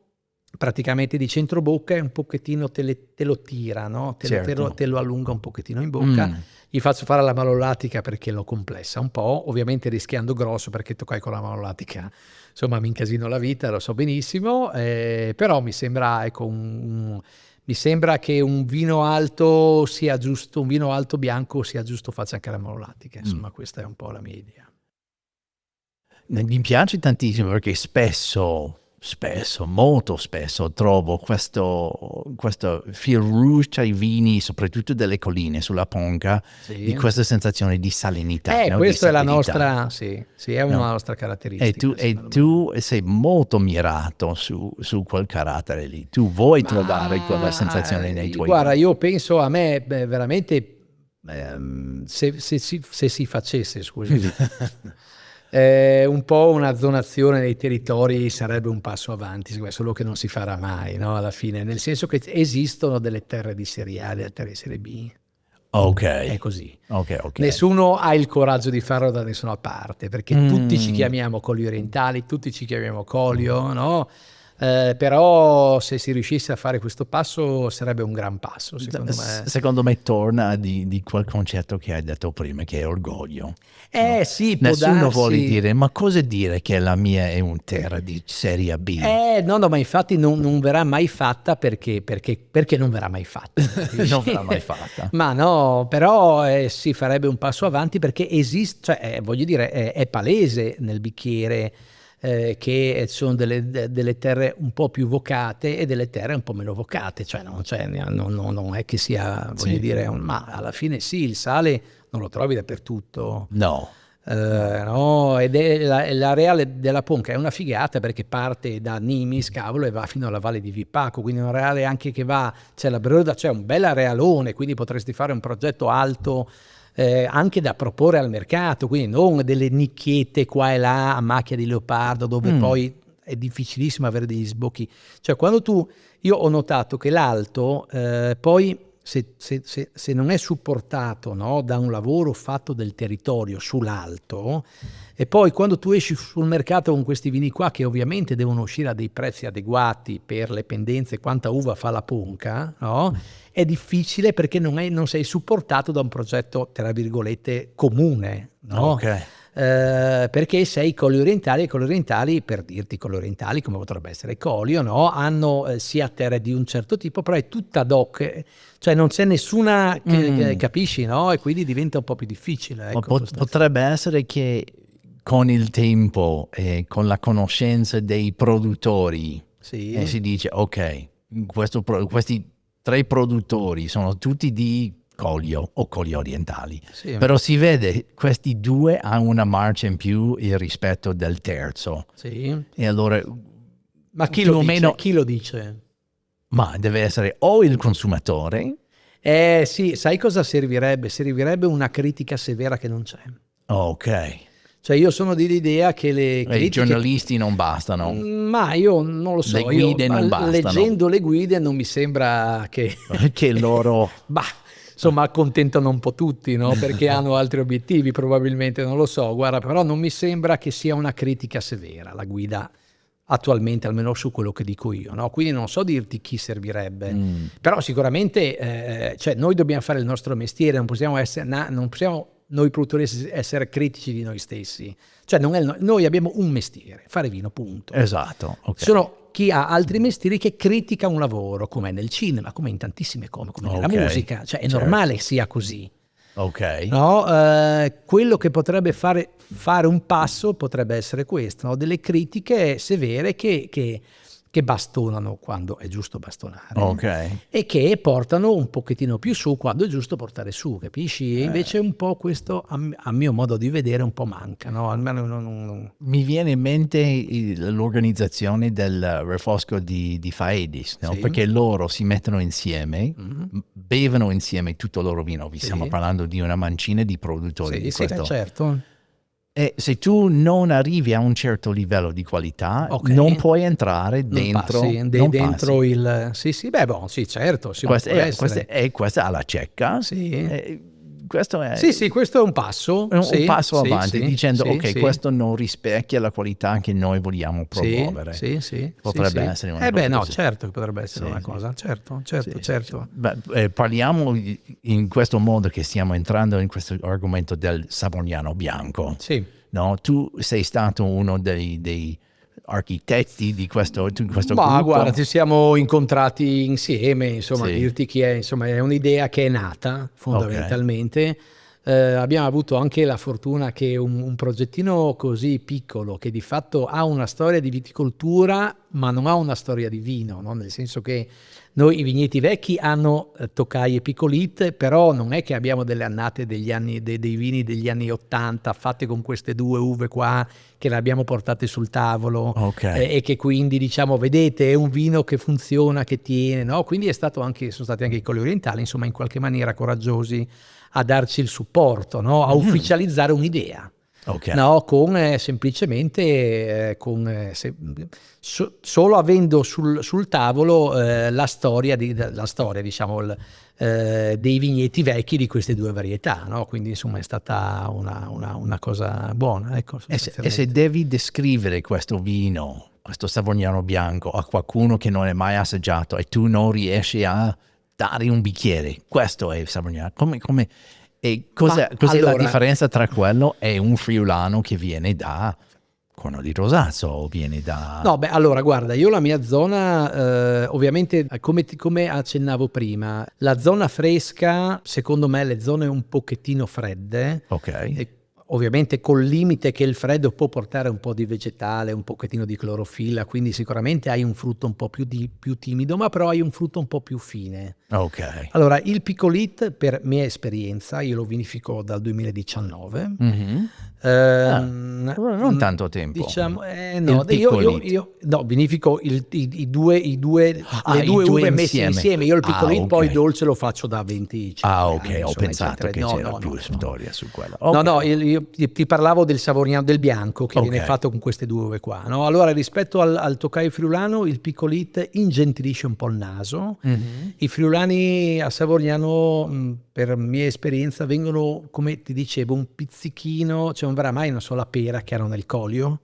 praticamente di centro bocca e un pochettino te lo tira, no? Te lo allunga un pochettino in bocca. Gli faccio fare la malolatica perché lo complessa un po', ovviamente rischiando grosso, perché toccai con la malolatica, insomma mi incasino la vita, lo so benissimo, però mi sembra, mi sembra che un vino alto sia giusto, un vino alto bianco sia giusto faccia anche la malolatica, insomma questa è un po' la mia idea. Mi piace tantissimo perché spesso, molto spesso trovo questo fil rouge tra i vini, soprattutto delle colline sulla Ponca, di questa sensazione di salinità. No? Questa è la sapidità. nostra, sì, è una No. nostra caratteristica. E tu sei molto mirato su quel carattere lì. Tu vuoi trovare quella sensazione nei tuoi Guarda, vini. io penso a me veramente se si facesse, scusi, un po' una zonazione dei territori sarebbe un passo avanti, solo che non si farà mai, no? Alla fine, nel senso che esistono delle terre di serie A, delle terre di serie B. Ok. È così. Ok. Nessuno ha il coraggio di farlo da nessuna parte, perché tutti ci chiamiamo colli orientali, tutti ci chiamiamo colio, no? Però se si riuscisse a fare questo passo sarebbe un gran passo, secondo me. Secondo me torna di quel concetto che hai detto prima, che è orgoglio. Sì, può Nessuno darsi. vuole dire, ma cosa dire che la mia è un terra di serie B? No, ma infatti non verrà mai fatta perché non verrà mai fatta. Non verrà mai fatta. Ma no, però si farebbe un passo avanti perché esiste, cioè voglio dire, è palese nel bicchiere che sono delle terre un po' più vocate e delle terre un po' meno vocate, cioè non è che sia, voglio dire, ma alla fine sì, il sale non lo trovi dappertutto. No. No, ed è l'area della Ponca è una figata perché parte da Nimis, cavolo, e va fino alla valle di Vipaco, quindi è un areale anche che va, c'è la Broda, c'è un bel arealone, quindi potresti fare un progetto alto anche da proporre al mercato, quindi non delle nicchiette qua e là a macchia di leopardo dove poi è difficilissimo avere degli sbocchi. Cioè io ho notato che l'alto poi se non è supportato, no, da un lavoro fatto del territorio sull'alto, e poi quando tu esci sul mercato con questi vini qua che ovviamente devono uscire a dei prezzi adeguati per le pendenze, quanta uva fa la Ponca, no? È difficile perché non sei supportato da un progetto tra virgolette comune, no? Ok. Perché sei colli orientali, e colli orientali, per dirti colli orientali come potrebbe essere Colio, no? Hanno sia terre di un certo tipo, però è tutta ad hoc, cioè non c'è nessuna che capisci, no? E quindi diventa un po' più difficile. Ecco, potrebbe essere che con il tempo e con la conoscenza dei produttori si dice ok, questi 3 produttori sono tutti di Colio o Colli orientali, però si vede questi 2 hanno una marcia in più rispetto del terzo, e allora ma chi lo dice? Ma deve essere o il consumatore. Sì, sai cosa servirebbe? Servirebbe una critica severa che non c'è. Ok. Cioè io sono dell'idea che le critiche... I giornalisti non bastano. Ma io non lo so. Le guide non bastano. Leggendo le guide non mi sembra che... che loro... Bah, insomma accontentano un po' tutti, no? Perché hanno altri obiettivi probabilmente, non lo so. Guarda, però non mi sembra che sia una critica severa la guida attualmente, almeno su quello che dico io, no? Quindi non so dirti chi servirebbe, però sicuramente cioè noi dobbiamo fare il nostro mestiere, non possiamo noi produttori essere critici di noi stessi, cioè noi abbiamo un mestiere, fare vino, punto. Esatto. Okay. Sono chi ha altri mestieri che critica un lavoro, come nel cinema, come in tantissime cose, come nella musica, cioè è normale che sia così. Ok. No? Quello che potrebbe fare un passo potrebbe essere questo, no? Delle critiche severe che bastonano quando è giusto bastonare, e che portano un pochettino più su quando è giusto portare su, capisci? E invece un po' questo a mio modo di vedere un po' manca, no? Almeno non... Mi viene in mente l'organizzazione del Refosco di Faedis, no? Perché loro si mettono insieme, bevono insieme tutto il loro vino. Stiamo parlando di una mancina di produttori di questo. Certo. E se tu non arrivi a un certo livello di qualità, non puoi entrare dentro. Dentro il... certo. Questa è alla cecca. Questo è... questo è un passo. Un passo avanti, dicendo questo non rispecchia la qualità che noi vogliamo promuovere. Potrebbe essere una cosa così. Certo che potrebbe essere una cosa. Certo. Beh, parliamo in questo modo che stiamo entrando in questo argomento del Savorniano bianco. No? Tu sei stato uno dei architetti di questo gruppo? Guarda, ci siamo incontrati insieme, insomma, dirti chi è, insomma, è un'idea che è nata fondamentalmente abbiamo avuto anche la fortuna che un progettino così piccolo, che di fatto ha una storia di viticoltura ma non ha una storia di vino, no? Nel senso che noi i vigneti vecchi hanno Tokai e Picolit, però non è che abbiamo delle annate degli anni, dei vini degli anni 80 fatte con queste due uve qua che le abbiamo portate sul tavolo, e che quindi diciamo vedete è un vino che funziona, che tiene, no? Quindi sono stati anche i Colli Orientali insomma in qualche maniera coraggiosi a darci il supporto, no? A ufficializzare un'idea. No, con semplicemente solo avendo sul tavolo la storia diciamo dei vigneti vecchi di queste due varietà, no? Quindi insomma è stata una cosa buona, ecco, e se devi descrivere questo vino, questo Savognano Bianco, a qualcuno che non è mai assaggiato e tu non riesci a dare un bicchiere, questo è Savognano, come e cos'è la differenza tra quello e un friulano che viene da Corno di Rosazzo o viene da... No, beh, allora guarda, io la mia zona, ovviamente come accennavo prima, la zona fresca, secondo me le zone un pochettino fredde, ovviamente col limite che il freddo può portare un po' di vegetale, un pochettino di clorofilla, quindi sicuramente hai un frutto un po' più timido, ma però hai un frutto un po' più fine. Allora, il Picolit, per mia esperienza, io lo vinifico dal 2019. Non tanto tempo. Diciamo, no, io vinifico le due uve messe insieme. Io il Picolit poi dolce lo faccio da 25 anni. Ho pensato che c'era più storia su quello. No, io ti parlavo del Savognano del Bianco che viene fatto con queste due uve qua, no? Allora, rispetto al Tokai friulano, il Picolit ingentilisce un po' il naso. I friulani a Savognano, per mia esperienza, vengono, come ti dicevo, un pizzichino, cioè non verrà mai una sola pera che hanno nel colio,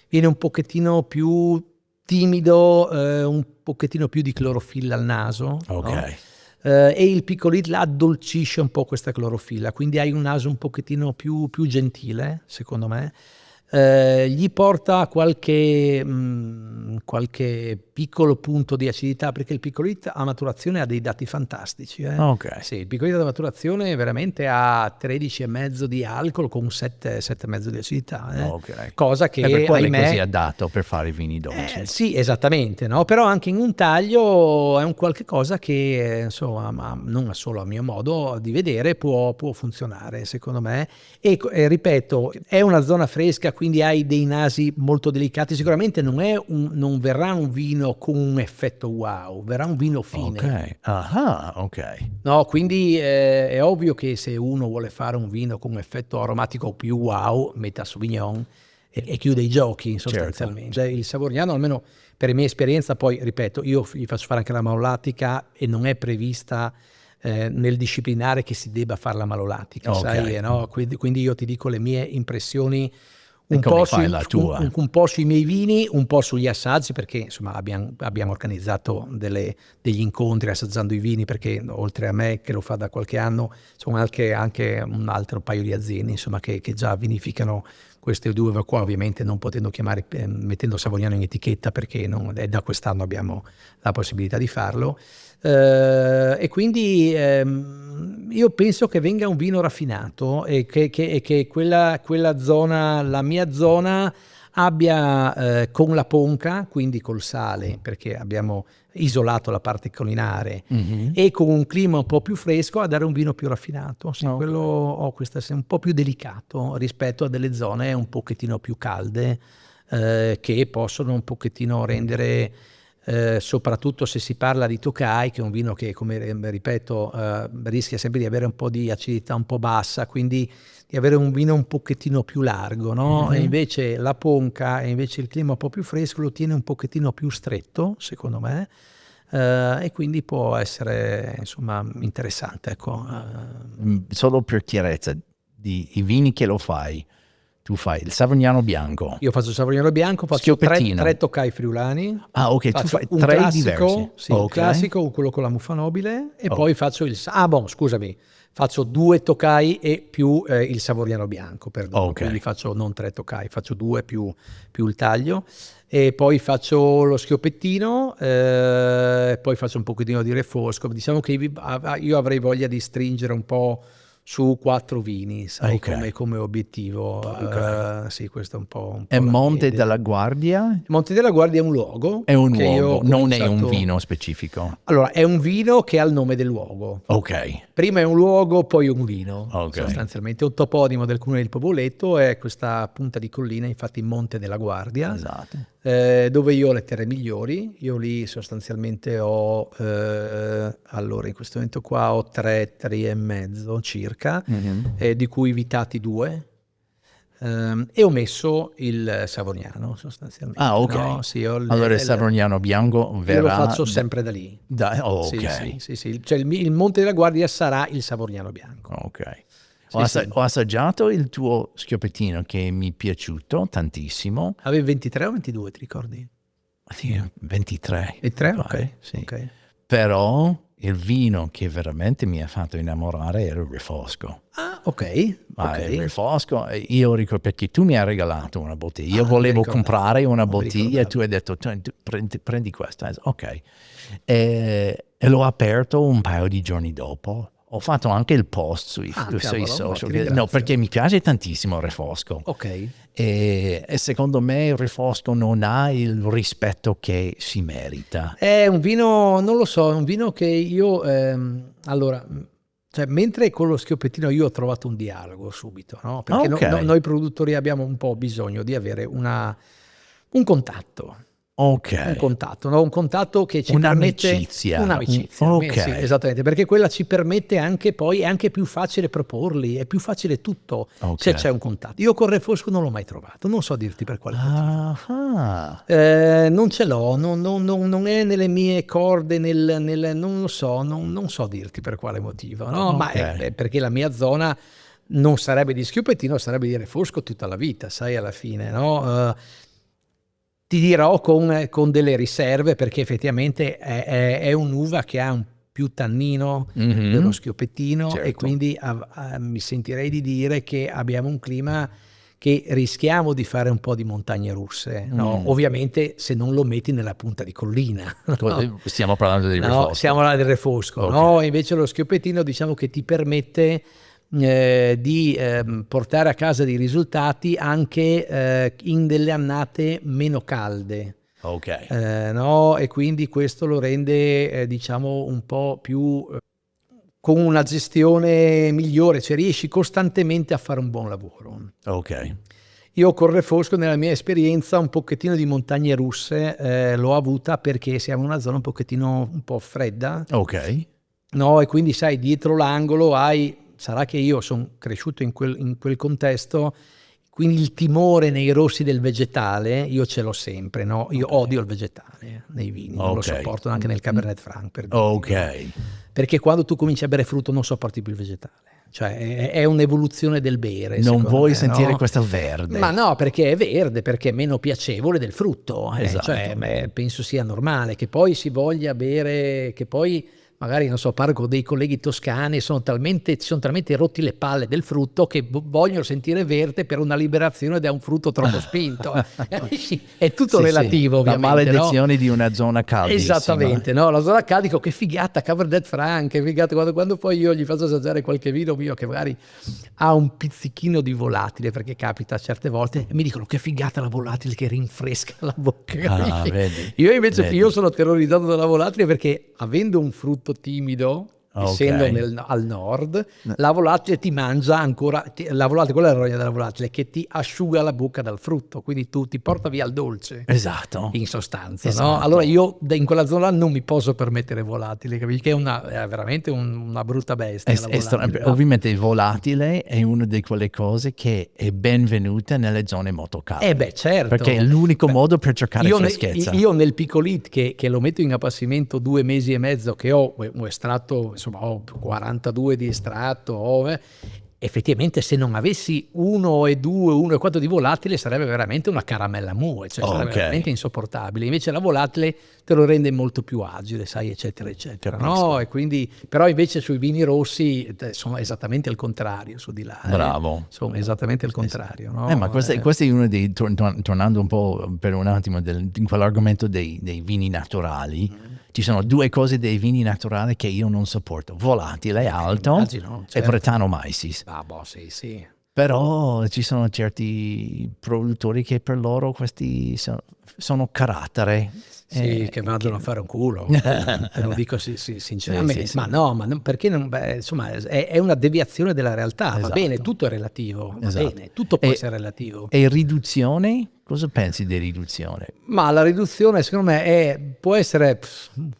viene un pochettino più timido, un pochettino più di clorofilla al naso, no? E il Picolit la addolcisce un po' questa clorofilla, quindi hai un naso un pochettino più gentile, secondo me. Gli porta qualche piccolo punto di acidità, perché il Picolit a maturazione ha dei dati fantastici. Sì, il Picolit a maturazione veramente ha 13,5 di alcol con 7,5 di acidità. Cosa che per ahimè, è così adatto per fare i vini dolci. Sì, esattamente, no? Però anche in un taglio è un qualche cosa che insomma, non solo a mio modo di vedere, può funzionare secondo me. E ripeto, è una zona fresca, quindi hai dei nasi molto delicati. Sicuramente non verrà un vino con un effetto wow, verrà un vino fine. No, quindi è ovvio che se uno vuole fare un vino con un effetto aromatico più wow, metta Sauvignon e chiude i giochi sostanzialmente. Certo. Il Savognano, almeno per mia esperienza, poi ripeto, io gli faccio fare anche la malolatica e non è prevista nel disciplinare che si debba fare la malolatica, sai, no? Quindi io ti dico le mie impressioni un po' sui miei vini, un po' sugli assaggi, perché insomma abbiamo organizzato degli incontri assaggiando i vini, perché oltre a me che lo fa da qualche anno, insomma anche un altro paio di aziende insomma che già vinificano queste due uve qua, ovviamente non potendo mettendo Savognano in etichetta, perché da quest'anno abbiamo la possibilità di farlo. E quindi io penso che venga un vino raffinato e che quella zona, la mia zona, abbia con la ponca, quindi col sale, perché abbiamo isolato la parte collinare, e con un clima un po' più fresco, a dare un vino più raffinato. Quello ho un po' più delicato rispetto a delle zone un pochettino più calde, che possono un pochettino rendere... soprattutto se si parla di Tokai, che è un vino che, come ripeto, rischia sempre di avere un po' di acidità un po' bassa, quindi di avere un vino un pochettino più largo, no? E invece la ponca, e invece il clima un po' più fresco lo tiene un pochettino più stretto, secondo me, e quindi può essere insomma interessante, ecco. Solo per chiarezza, i vini che lo fai, tu fai il Savognano Bianco. Io faccio il Savognano Bianco, faccio tre Tokai friulani. Tu fai tre diversi. Sì, il classico, quello con la muffa nobile, e poi faccio faccio 2 Tokai e più il Savognano Bianco, perdono. Quindi faccio non 3 Tokai, faccio 2 più il taglio. E poi faccio lo schioppettino, poi faccio un pochettino di refosco. Diciamo che io avrei voglia di stringere un po' su 4 vini, sai, Ok. come obiettivo. Ok. Sì, questo è un po' E la mia Monte idea. della Guardia Monte della Guardia è un luogo è un che io luogo, ho non è un cominciato. vino specifico. Allora, è un vino che ha il nome del luogo. Ok, Prima è un luogo, poi un vino, ok. sostanzialmente. È un toponimo del comune del Povoletto, è questa punta di collina, infatti Monte della Guardia, Esatto. dove io ho le terre migliori. Io lì sostanzialmente ho, allora in questo momento qua ho 3 ettari e mezzo circa, di cui vitati 2. E ho messo il Savognano sostanzialmente. Ah, ok. No? Sì, Allora il Savognano bianco io lo verrà faccio sempre da lì. ok. Sì. Cioè il Monte della Guardia sarà il Savognano bianco. Ok. Sì. Ho assaggiato il tuo schioppettino che mi è piaciuto tantissimo. Avevi 23 o 22, ti ricordi? Sì, 23. 23? mi Ok. pare, sì. Ok. Però il vino che veramente mi ha fatto innamorare era il Refosco. Ah, ok. Ma il Ok. Refosco, io ricordo perché tu mi hai regalato una bottiglia. Io Ah, non mi volevo ricordavo. comprare una Non mi bottiglia e ricordavo. tu hai detto prendi questa. Ok. E l'ho aperto un paio di giorni dopo. Ho fatto anche il post sui Cavolo, social. ti ringrazio. No, perché mi piace tantissimo il Refosco. Ok. E secondo me il Refosco non ha il rispetto che si merita. È un vino, non lo so, è un vino che io, allora, cioè, mentre con lo schioppettino io ho trovato un dialogo subito, no? Perché Ok. noi produttori abbiamo un po' bisogno di avere un contatto. Ok. Un contatto, no? Un contatto che ci permette Un'amicizia. un'amicizia, Ok. sì, esattamente, perché quella ci permette anche poi, è anche più facile proporli, è più facile tutto Ok. se c'è un contatto. Io con Refosco non l'ho mai trovato, non so dirti per quale motivo. Ah. Non ce l'ho, non è nelle mie corde, non lo so, non so dirti per quale motivo, no? Ma Ok. è perché la mia zona non sarebbe di schioppettino, sarebbe di Refosco tutta la vita, sai, alla fine, no? Ti dirò con delle riserve, perché effettivamente è un'uva che ha un più tannino dello schioppettino, Certo. e quindi mi sentirei di dire che abbiamo un clima che rischiamo di fare un po' di montagne russe, no? Ovviamente se non lo metti nella punta di collina. No? Stiamo parlando di No, Refosco. siamo là del Refosco, Ok. no? Invece lo schioppettino diciamo che ti permette di portare a casa dei risultati anche in delle annate meno calde. Ok. No? E quindi questo lo rende diciamo un po' più con una gestione migliore, cioè riesci costantemente a fare un buon lavoro. Ok. Io con Refosco, nella mia esperienza, un pochettino di montagne russe l'ho avuta perché siamo in una zona un po' fredda, Ok. no? E quindi sai, dietro l'angolo sarà che io sono cresciuto in quel contesto, quindi il timore nei rossi del vegetale io ce l'ho sempre, no? Io odio il vegetale nei vini, non lo sopporto neanche nel Cabernet Franc, per dirti, Ok. no? Perché quando tu cominci a bere frutto non sopporti più il vegetale. Cioè è un'evoluzione del bere. Non vuoi me, sentire no? questo verde. Ma no, perché è verde, perché è meno piacevole del frutto. Esatto. Cioè, penso sia normale che poi si voglia bere, che poi magari, non so, parlo con dei colleghi toscani, sono talmente rotti le palle del frutto che vogliono sentire verde per una liberazione da un frutto troppo spinto. È tutto relativo, ovviamente. La maledizione, no? Di una zona caldissima. Esattamente, no? La zona calda, dico, che figata Cabernet Franc, che figata. Quando poi io gli faccio assaggiare qualche vino mio che magari ha un pizzichino di volatile, perché capita certe volte, e mi dicono che figata la volatile che rinfresca la bocca. Vedi? Io invece io sono terrorizzato dalla volatile perché, avendo un frutto timido, essendo al nord, la volatile ti mangia ancora, la volatile, quella è la rogna della volatile, che ti asciuga la bocca dal frutto, quindi ti porta via il dolce. Esatto. In sostanza, esatto. No? Allora io in quella zona non mi posso permettere volatile, capisci? Che è veramente una brutta bestia. No? Ovviamente il volatile è una di quelle cose che è benvenuta nelle zone molto calde. Beh, certo. Perché è l'unico modo per cercare freschezza. Io nel picolit che lo metto in appassimento 2 mesi e mezzo, che ho estratto, insomma ho 42 di estratto, effettivamente se non avessi 1,2, 1,4 di volatile sarebbe veramente una caramella mue, cioè sarebbe veramente insopportabile. Invece la volatile te lo rende molto più agile, sai, eccetera, eccetera. No? E quindi, però invece sui vini rossi sono esattamente il contrario, su di là. Bravo. Sono esattamente il contrario. No? Ma questo è uno dei, tornando un po' per un attimo in quell'argomento dei vini naturali, Ci sono due cose dei vini naturali che io non sopporto: volatile alto immagino, e certo. Brettanomyces. Ah, boh, sì. Però ci sono certi produttori che per loro questi sono carattere. Sì, che vadano a fare un culo, te lo dico sinceramente. Sì. Ma no, ma perché non, insomma, è una deviazione della realtà, va Esatto. bene, tutto è relativo, va Esatto. bene, tutto può essere relativo. E riduzione? Cosa pensi di riduzione? Ma la riduzione, secondo me, può essere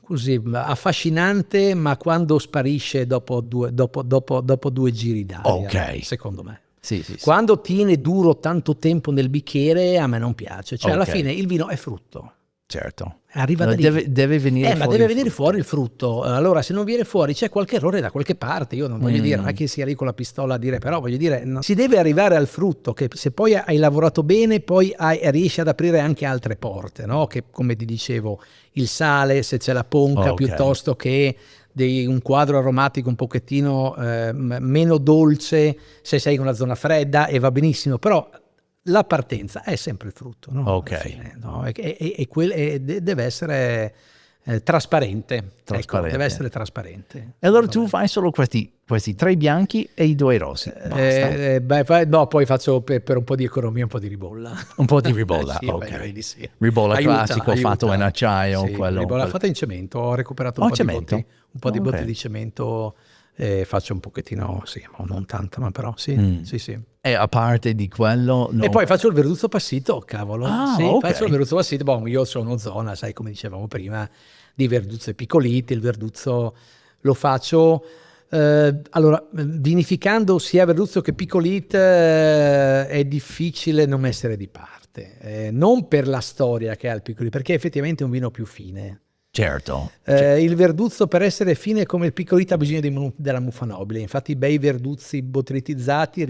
così affascinante, ma quando sparisce dopo due giri d'aria, Ok. secondo me. Sì. Quando tiene duro tanto tempo nel bicchiere, a me non piace. Cioè, alla Ok. fine il vino è frutto. Certo. Arriva da lì. Deve venire Ma fuori deve il venire frutto. fuori il frutto. Allora, se non viene fuori, c'è qualche errore da qualche parte. Io non voglio dire, non è che sia lì con la pistola a dire, però voglio dire, si deve arrivare al frutto, che se poi hai lavorato bene, poi riesci ad aprire anche altre porte, no? Che, come ti dicevo, il sale, se c'è la ponca, piuttosto che un quadro aromatico un pochettino meno dolce, se sei in una zona fredda, e va benissimo, però la partenza è sempre il frutto, no? Ok. Alla fine, no? E deve essere trasparente. Ecco, deve essere trasparente. E allora tu fai solo questi 3 bianchi e i 2 rossi. Basta. No, poi faccio per un po' di economia, un po' di ribolla. Un po' di ribolla, Sì, ok. beh, sì. Ribolla Aiuta, classico fatto in acciaio. Sì, ribolla fatta in cemento. Ho recuperato un po' di botti di cemento. Faccio un pochettino, sì, non tanto, ma però sì. E a parte di quello... E poi faccio il verduzzo passito, cavolo. Ok. Faccio il verduzzo passito. Boh, io sono zona, sai, come dicevamo prima, di verduzzo e piccoliti. Il verduzzo lo faccio... allora, vinificando sia verduzzo che piccolit è difficile non essere di parte. Non per la storia che ha il piccolit, perché effettivamente è un vino più fine. Certo. Il verduzzo, per essere fine come il piccolito, ha bisogno della muffa nobile. Infatti i bei verduzzi botrytizzati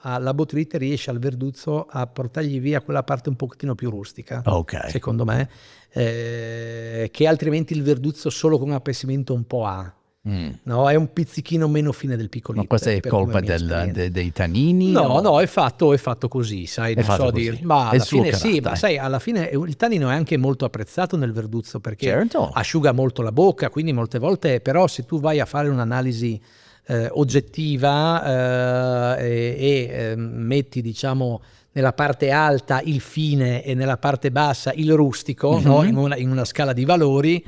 la botrite riesce al verduzzo a portargli via quella parte un pochettino più rustica, secondo me, che altrimenti il verduzzo solo con appessimento un po' ha. No, è un pizzichino meno fine del piccolito. Ma questa è colpa dei tannini? No, è fatto così, sai, non so dirti. Ma alla fine sì, ma sai, alla fine il tannino è anche molto apprezzato nel verduzzo, perché asciuga molto la bocca, quindi molte volte, però, se tu vai a fare un'analisi oggettiva e metti, diciamo, nella parte alta il fine e nella parte bassa il rustico, no? in una scala di valori,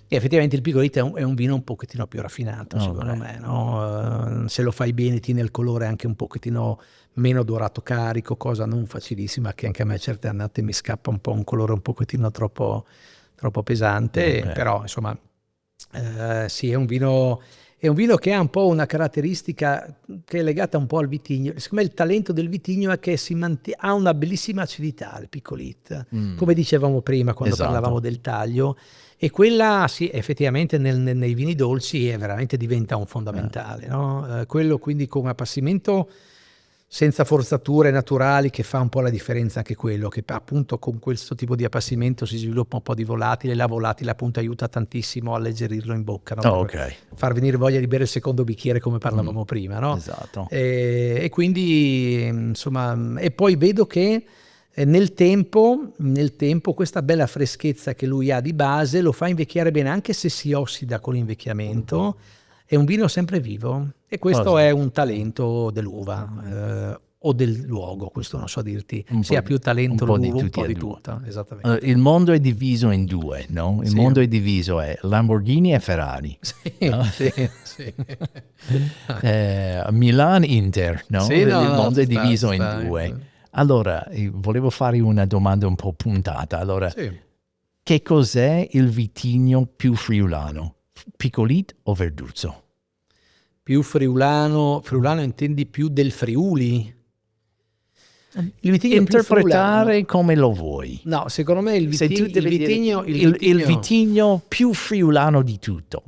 e effettivamente il piccolito è un vino un pochettino più raffinato, secondo me, no? Se lo fai bene tiene il colore anche un pochettino meno dorato carico, cosa non facilissima, che anche a me certe annate mi scappa un po' un colore un pochettino troppo pesante, però insomma sì, è un vino che ha un po' una caratteristica che è legata un po' al vitigno. Secondo me il talento del vitigno è che ha una bellissima acidità, il piccolit, come dicevamo prima quando parlavamo del taglio, e quella sì, effettivamente nei vini dolci veramente diventa un fondamentale, no? Quello quindi come appassimento senza forzature naturali, che fa un po' la differenza anche quello, che appunto con questo tipo di appassimento si sviluppa un po' di volatile, la volatile appunto aiuta tantissimo a alleggerirlo in bocca, no? Far venire voglia di bere il secondo bicchiere, come parlavamo prima, no? Esatto. E quindi insomma, e poi vedo che nel tempo questa bella freschezza che lui ha di base lo fa invecchiare bene, anche se si ossida con l'invecchiamento. È un vino sempre vivo, e questo è un talento dell'uva o del luogo, questo non so dirti, sia più talento l'uva, un po' di tutto, esattamente. Il mondo è diviso in due, no? Il mondo è diviso, è Lamborghini e Ferrari. Sì. Milan, Inter, no? Sì, il mondo è diviso in due. Allora, volevo fare una domanda un po' puntata. Allora, che cos'è il vitigno più friulano? Piccolit o verduzzo? Più friulano intendi più del Friuli? Il vitigno interpretare come lo vuoi. No, secondo me il vitigno più friulano di tutto.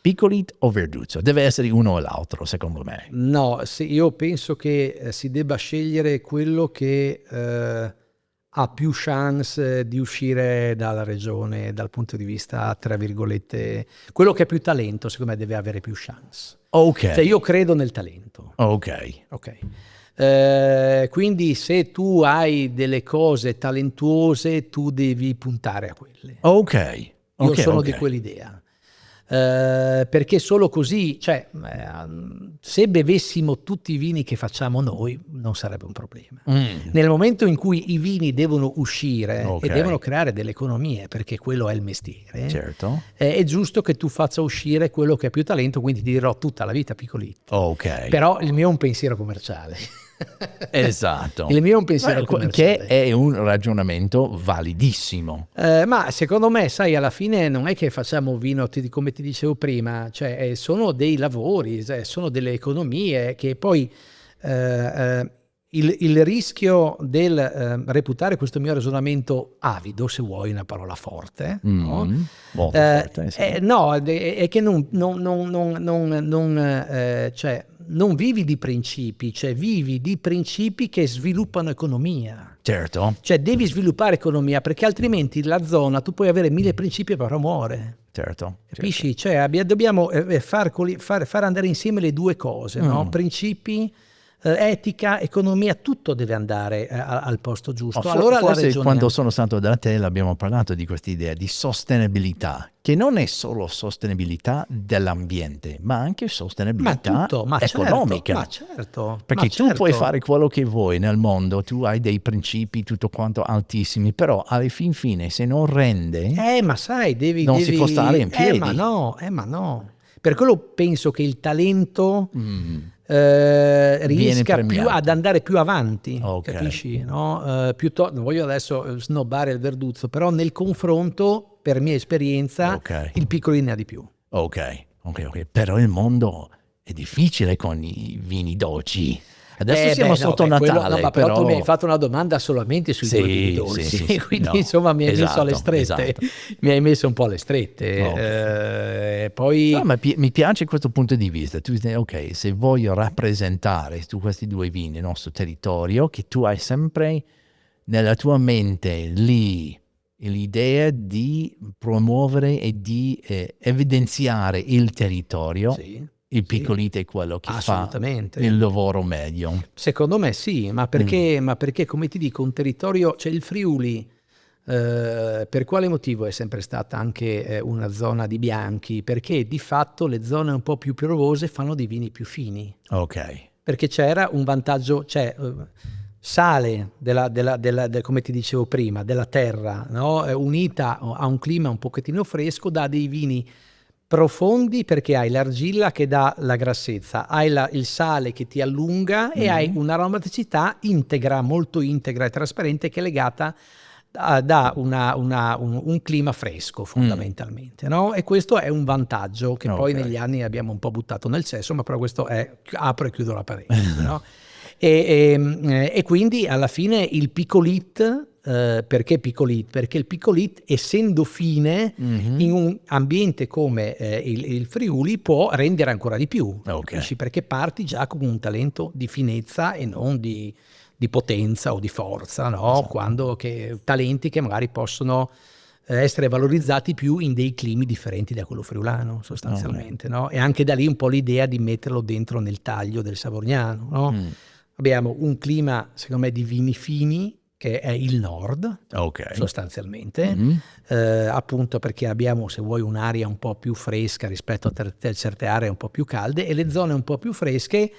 Piccolit o verduzzo? Deve essere uno o l'altro, secondo me. No, io penso che si debba scegliere quello che ha più chance di uscire dalla regione dal punto di vista, tra virgolette, quello che ha più talento, secondo me deve avere più chance. Cioè, io credo nel talento. Quindi se tu hai delle cose talentuose, tu devi puntare a quelle. Io Ok, sono ok. di quell'idea. Perché solo così, cioè, se bevessimo tutti i vini che facciamo noi, non sarebbe un problema. Nel momento in cui i vini devono uscire e Ok. devono creare delle economie, perché quello è il mestiere, Certo. è giusto che tu faccia uscire quello che ha più talento, quindi ti dirò tutta la vita piccolito. Ok. Però il mio è un pensiero commerciale. Esatto. Il mio è un pensiero Che commerciale. è un ragionamento validissimo. Ma secondo me, sai, alla fine non è che facciamo vino, come ti dicevo prima, cioè sono dei lavori, sono delle economie che poi il rischio del reputare questo mio ragionamento avido, se vuoi una parola forte, no? Molto forte, sì. No, è che cioè, non vivi di principi, cioè vivi di principi che sviluppano economia. Certo. Cioè devi sviluppare economia, perché altrimenti la zona, tu puoi avere 1000 principi però muore. Certo. Capisci? Cioè dobbiamo far andare insieme le due cose, no? Principi, etica, economia, tutto deve andare al posto giusto. Allora la Forse ragione quando sono stato da te abbiamo parlato di questa idea di sostenibilità, che non è solo sostenibilità dell'ambiente, ma anche sostenibilità economica. Perché tu puoi fare quello che vuoi nel mondo, tu hai dei principi tutto quanto altissimi, però alla fin fine se non rende, ma sai, non si può stare in piedi. Ma no. Per quello penso che il talento riesca più ad andare più avanti, capisci? No? Non voglio adesso snobbare il Verduzzo, però nel confronto, per mia esperienza, il piccolino ne ha di più. Ok. Però il mondo è difficile con i vini dolci. Adesso siamo sotto Natale. Però tu mi hai fatto una domanda solamente sui due vini dolci, sì. Quindi insomma mi hai messo alle strette. Mi hai messo un po' alle strette. Poi... No, ma mi piace questo punto di vista. Tu dici, ok, se voglio rappresentare su questi due vini il nostro territorio, che tu hai sempre nella tua mente lì l'idea di promuovere e di evidenziare il territorio. Sì. Il piccolito è quello che fa il lavoro meglio. Secondo me sì, ma perché come ti dico un territorio, cioè il Friuli, per quale motivo è sempre stata anche una zona di bianchi? Perché di fatto le zone un po' più piovose fanno dei vini più fini. Ok. Perché c'era un vantaggio, sale come ti dicevo prima, della terra, no? Unita a un clima un pochettino fresco, dà dei vini profondi perché hai l'argilla che dà la grassezza, hai il sale che ti allunga e hai un'aromaticità integra, molto integra e trasparente, che è legata da un clima fresco fondamentalmente, no? E questo è un vantaggio che poi negli anni abbiamo un po' buttato nel cesso, ma però questo è, apro e chiudo la parentesi, no? E quindi alla fine il picolit, perché picolit? Perché il picolit, essendo fine, in un ambiente come il Friuli, può rendere ancora di più, capisci? Perché parti già con un talento di finezza e non di potenza o di forza, no? Esatto. Talenti che magari possono essere valorizzati più in dei climi differenti da quello friulano sostanzialmente, no? E anche da lì un po' l'idea di metterlo dentro nel taglio del savognano, no? Abbiamo un clima secondo me di vini fini che è il nord, sostanzialmente, appunto perché abbiamo, se vuoi, un'aria un po' più fresca rispetto a certe aree un po' più calde, e le zone un po' più fresche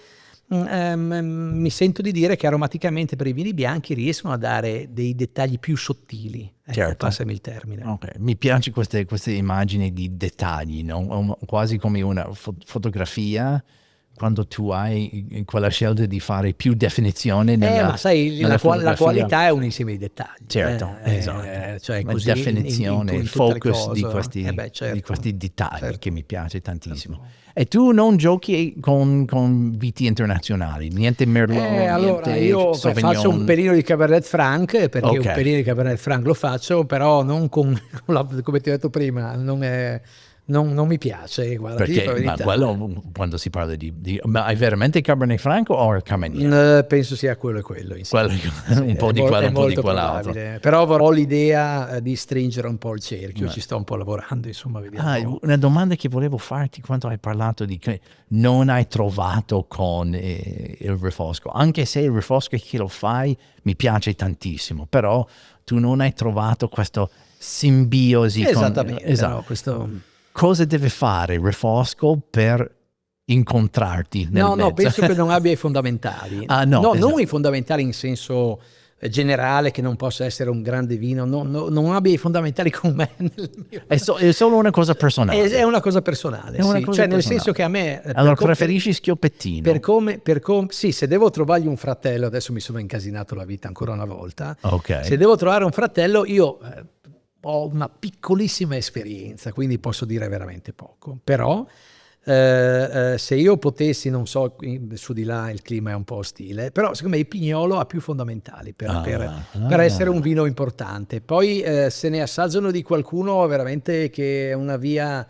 mi sento di dire che aromaticamente per i vini bianchi riescono a dare dei dettagli più sottili. Passami il termine. Mi piace queste immagini di dettagli, no? Quasi come una fotografia, quando tu hai quella scelta di fare più definizione ma sai, la qualità è un insieme di dettagli. Certo, esatto. Cioè la così definizione, il focus di questi dettagli che mi piace tantissimo. E tu non giochi con viti internazionati, niente Merlot, allora niente io Sauvignon. faccio un pelino di Cabernet Franc, perché un pelino di Cabernet Franc lo faccio, però non come ti ho detto prima, non mi piace, guarda, perché ma quello, quando si parla ma hai veramente Cabernet Franc o Carmenere? Penso sia quello e quello insieme. Un po' di quello, un po' di quell'altro. Però ho l'idea di stringere un po' il cerchio, ci sto un po' lavorando, insomma, vediamo. Una domanda che volevo farti quando hai parlato di che non hai trovato con il Refosco, anche se il Refosco che lo fai mi piace tantissimo, però tu non hai trovato questo simbiosi. Esattamente, Esatto. no, questo... Cosa deve fare il Refosco per incontrarti nel mezzo? No, penso che non abbia i fondamentali. Ah, no, non esatto. i fondamentali in senso generale, che non possa essere un grande vino, non abbia i fondamentali con me. È solo una cosa personale. È una cosa personale, È una sì. cosa Cioè, nel personale. senso che a me... Allora preferisci schioppettino? Sì, se devo trovargli un fratello, adesso mi sono incasinato la vita ancora una volta, Ok. se devo trovare un fratello io ho una piccolissima esperienza, quindi posso dire veramente poco, però se io potessi, non so, su di là il clima è un po' ostile, però secondo me il Pignolo ha più fondamentali per essere un vino importante. Poi se ne assaggiano di qualcuno veramente che è una via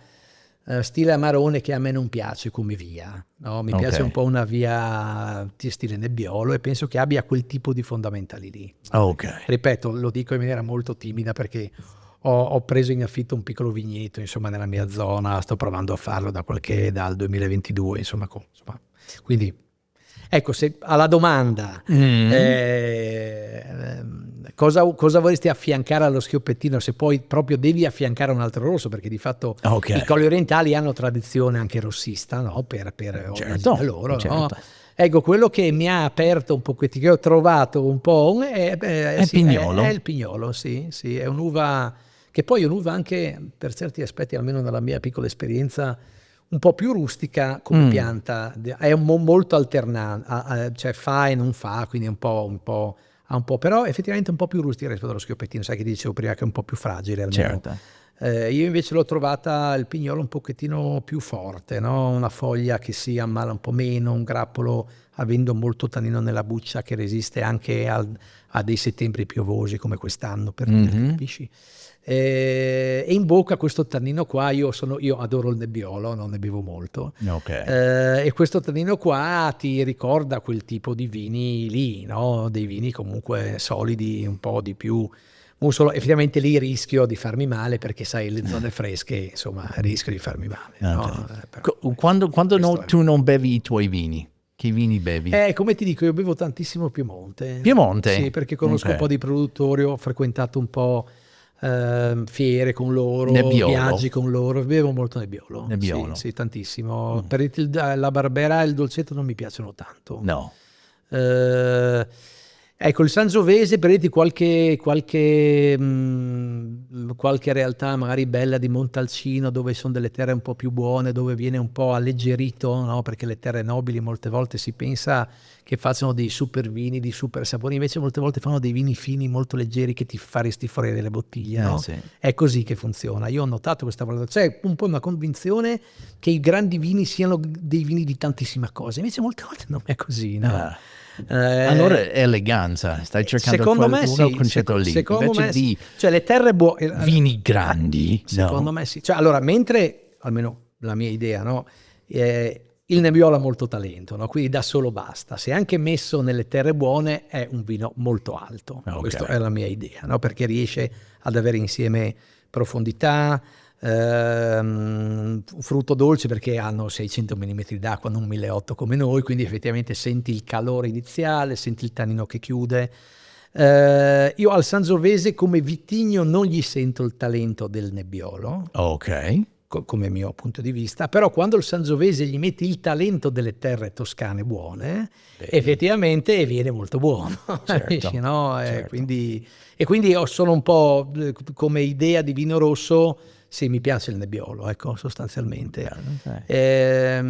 stile Amarone che a me non piace come via, no? Mi piace un po' una via stile Nebbiolo e penso che abbia quel tipo di fondamentali lì. Ok. Ripeto, lo dico in maniera molto timida perché ho preso in affitto un piccolo vigneto, insomma, nella mia zona, sto provando a farlo dal 2022, insomma, quindi ecco, se alla domanda cosa vorresti affiancare allo schioppettino, se poi proprio devi affiancare un altro rosso, perché di fatto i colli orientali hanno tradizione anche rossista, no? Per certo, loro, certo. no? Ecco, quello che mi ha aperto un pochettino, che ho trovato un po' Pignolo. è il Pignolo, sì, è un'uva che poi è un'uva anche per certi aspetti, almeno nella mia piccola esperienza, un po' più rustica come pianta, è molto alternata, cioè fa e non fa, quindi ha un po', però effettivamente un po' più rustica rispetto allo schioppettino, sai che dicevo prima che è un po' più fragile almeno. Certo. Io invece l'ho trovata il Pignolo un pochettino più forte, no? Una foglia che si ammala un po' meno, un grappolo avendo molto tannino nella buccia che resiste anche a dei settembri piovosi come quest'anno, per dire, capisci? E in bocca questo tannino qua, io adoro il Nebbiolo, non ne bevo molto, e questo tannino qua ti ricorda quel tipo di vini lì, no? Dei vini comunque solidi, un po' di più muscolo. Effettivamente lì rischio di farmi male perché sai, le zone fresche, insomma, rischio di farmi male, no? Quando tu non bevi i tuoi vini, che vini bevi? Come ti dico, io bevo tantissimo Piemonte. Piemonte? Sì, perché conosco un po' di produttori, ho frequentato un po' fiere con loro, Nebbiolo. viaggi con loro, bevo molto Nebbiolo. Sì, tantissimo. Per la Barbera e il dolcetto non mi piacciono tanto. No. Ecco, il Sangiovese, per dirti qualche realtà magari bella di Montalcino, dove sono delle terre un po' più buone, dove viene un po' alleggerito, no? Perché le terre nobili molte volte si pensa che facciano dei super vini, di super sapori, invece molte volte fanno dei vini fini molto leggeri che ti faresti fuori dalle bottiglie, no? Sì. È così che funziona. Io ho notato questa valutazione, c'è un po' una convinzione che i grandi vini siano dei vini di tantissima cosa, invece molte volte non è così, no? Allora è eleganza, stai cercando secondo me sì, concetto lì. Secondo invece me di cioè le terre buone, vini grandi, secondo me sì. Cioè, allora, mentre almeno la mia idea, no, il Nebbiolo ha molto talento, no? Quindi da solo basta. Se anche messo nelle terre buone è un vino molto alto. Questa è la mia idea, no? Perché riesce ad avere insieme profondità, frutto dolce, perché hanno 600 mm d'acqua, non 1800 come noi, quindi effettivamente senti il calore iniziale, senti il tannino che chiude. Io al Sangiovese come vitigno non gli sento il talento del Nebbiolo, come mio punto di vista, però quando il Sangiovese gli metti il talento delle terre toscane buone, effettivamente viene molto buono. Certo, no? certo. Quindi sono un po' come idea di vino rosso. Sì, mi piace il Nebbiolo, ecco, sostanzialmente. E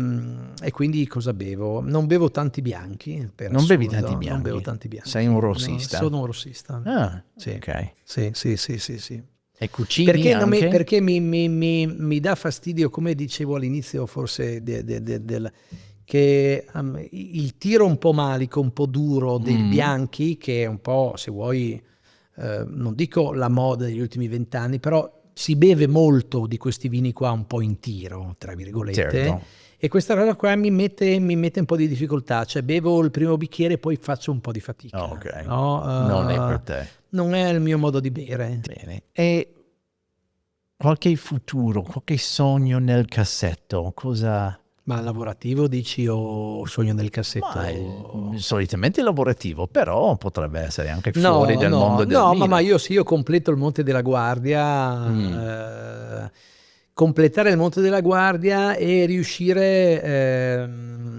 quindi cosa bevo? Non bevo tanti bianchi. Non bevi tanti bianchi? Non bevo tanti bianchi. Sei un rossista? No, sono un rossista. Sì. Ok. Sì. E cucini anche? Perché mi dà fastidio, come dicevo all'inizio forse, che il tiro un po' malico, un po' duro dei bianchi, che è un po', se vuoi, non dico la moda degli ultimi 20 anni, però si beve molto di questi vini qua un po' in tiro, tra virgolette, certo. E questa cosa qua mi mette un po' di difficoltà, cioè bevo il primo bicchiere e poi faccio un po' di fatica. No? Non è per te. Non è il mio modo di bere. Bene. E qualche futuro, qualche sogno nel cassetto, cosa Ma lavorativo dici o sogno nel cassetto? Ma è solitamente lavorativo, però potrebbe essere anche fuori del mondo del no, vino. ma se io completo il Monte della Guardia, completare il Monte della Guardia e riuscire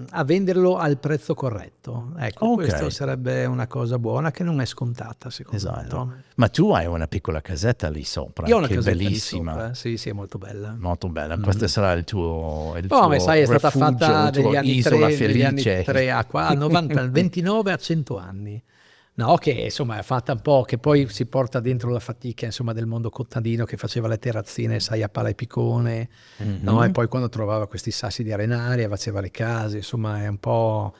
a venderlo al prezzo corretto. Ecco, Ok. questo sarebbe una cosa buona che non è scontata, secondo Esatto. me. Ma tu hai una piccola casetta lì sopra, Io ho una che è casetta lì bellissima, sopra, sì, è molto bella. molto bella. Questo sarà il tuo No, ma sai, è stata rifugio, fatta la tua isola negli anni felice. 3 a 90, 29 a 100 anni. No, che insomma è fatta un po', che poi si porta dentro la fatica insomma del mondo contadino che faceva le terrazzine, sai, a pala e piccone, no? E poi quando trovava questi sassi di arenaria faceva le case, insomma è un po'...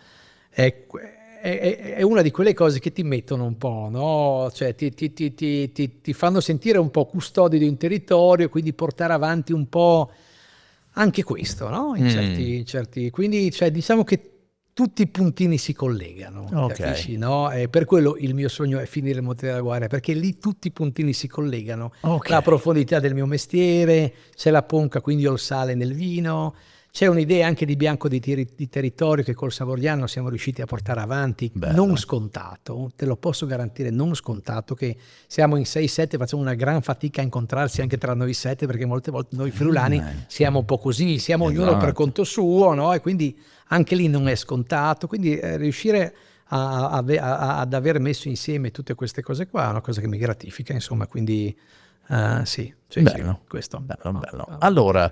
È una di quelle cose che ti mettono un po', no? Cioè ti fanno sentire un po' custodi di un territorio, quindi portare avanti un po' anche questo, no? In certi, quindi cioè, diciamo che tutti i puntini si collegano, Ok. capisci? No? E per quello il mio sogno è finire il Monte della Guardia, perché lì tutti i puntini si collegano. Ok. La profondità del mio mestiere, c'è la ponca, quindi ho il sale nel vino, c'è un'idea anche di bianco di territorio che col Savogliano siamo riusciti a portare avanti, Bello. non scontato, te lo posso garantire, non scontato, che siamo in 6-7, facciamo una gran fatica a incontrarsi anche tra noi 7, perché molte volte noi friulani siamo un po' così, siamo ognuno per Esatto. conto suo, no? E quindi anche lì non è scontato, quindi riuscire ad aver messo insieme tutte queste cose qua è una cosa che mi gratifica, insomma, quindi sì, Bello. questo. Bello, bello. Allora,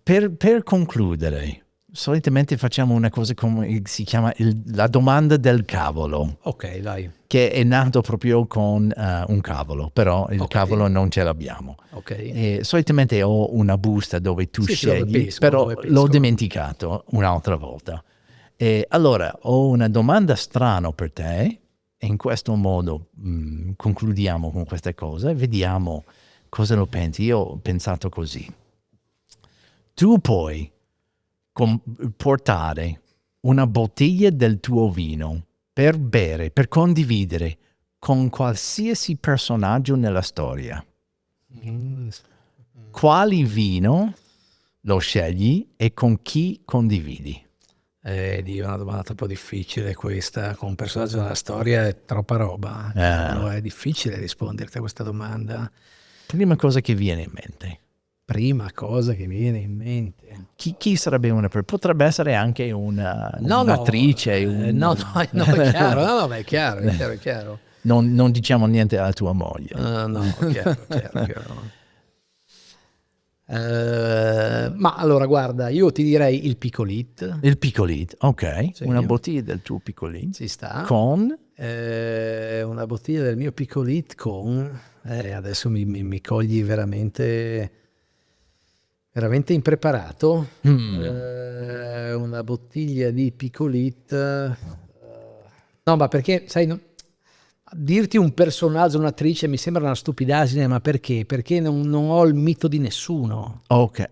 per concludere, solitamente facciamo una cosa come si chiama la domanda del cavolo, Ok, dai, che è nato proprio con un cavolo, però il Ok. cavolo non ce l'abbiamo. ok. E solitamente ho una busta dove tu Sì, sì, dove scegli, pesco, però dove pesco. l'ho dimenticato un'altra volta. E allora ho una domanda strana per te e in questo modo concludiamo con queste cose e vediamo cosa lo pensi. Io ho pensato così. Tu puoi portare una bottiglia del tuo vino per bere, per condividere con qualsiasi personaggio nella storia. Quali vino lo scegli e con chi condividi? Dio, è una domanda troppo difficile questa, con un personaggio della storia è troppa roba. Cavolo, è difficile risponderti a questa domanda. Prima cosa che viene in mente. Prima cosa che mi viene in mente. Chi sarebbe una? Potrebbe essere anche un'attrice. No, è chiaro, no, è chiaro, è chiaro. Non diciamo niente alla tua moglie. No, chiaro. Ma allora guarda, io ti direi il Picolit, Il Picolit, ok. Sì. Una bottiglia del tuo Picolit. ci sta. Con? Una bottiglia del mio Picolit con, adesso mi cogli veramente impreparato. Una bottiglia di Picolit, no, ma perché sai, dirti un personaggio, un'attrice mi sembra una stupidaggine, ma perché? Perché non ho il mito di nessuno. Ok.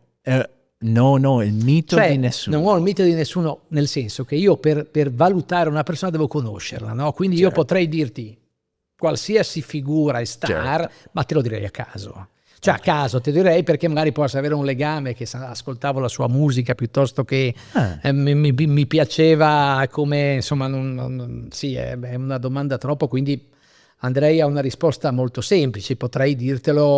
No, il mito Cioè, di nessuno. non ho il mito di nessuno, nel senso che io per valutare una persona devo conoscerla, no? Quindi io potrei dirti qualsiasi figura e star, ma te lo direi a caso. Cioè a caso te direi, perché magari posso avere un legame, che ascoltavo la sua musica piuttosto che mi piaceva come, insomma, sì, è una domanda troppo, quindi andrei a una risposta molto semplice. Potrei dirti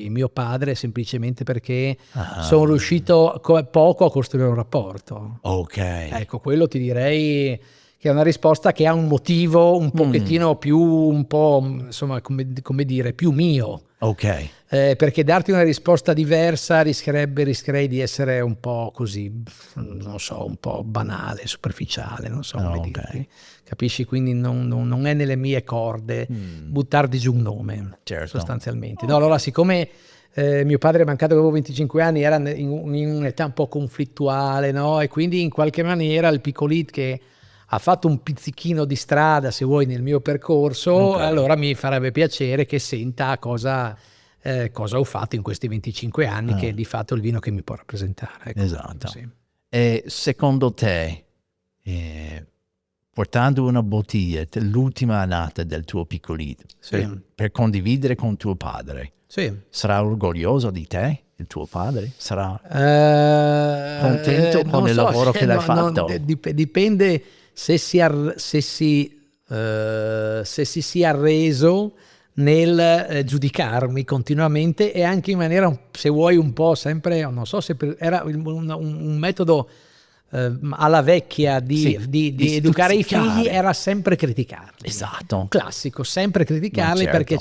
mio padre, semplicemente perché sono riuscito poco a costruire un rapporto. Ok. Ecco, quello ti direi che è una risposta che ha un motivo un pochettino più, un po', insomma, come dire, più mio. Ok. Perché darti una risposta diversa rischierei di essere un po' così, non so, un po' banale, superficiale, non so come dirti. Capisci? Quindi non è nelle mie corde buttarti giù un nome, sostanzialmente. No, allora, siccome mio padre è mancato che avevo 25 anni, era in un'età un po' conflittuale, no? E quindi in qualche maniera il Picolit, che ha fatto un pizzichino di strada, se vuoi, nel mio percorso, allora mi farebbe piacere che senta cosa ho fatto in questi 25 anni, che è di fatto il vino che mi può rappresentare. Ecco. Esatto. Sì. E secondo te, portando una bottiglia, l'ultima annata del tuo Picolit, per condividere con tuo padre, Sì. Sarà orgoglioso di te, il tuo padre? Sarà contento con non il so, lavoro che l'hai fatto? Dipende se si sia arreso nel giudicarmi continuamente, e anche in maniera, se vuoi, un po' sempre, non so se era un metodo alla vecchia di educare i figli, era sempre criticarli. Esatto. Classico, sempre criticarli, certo. perché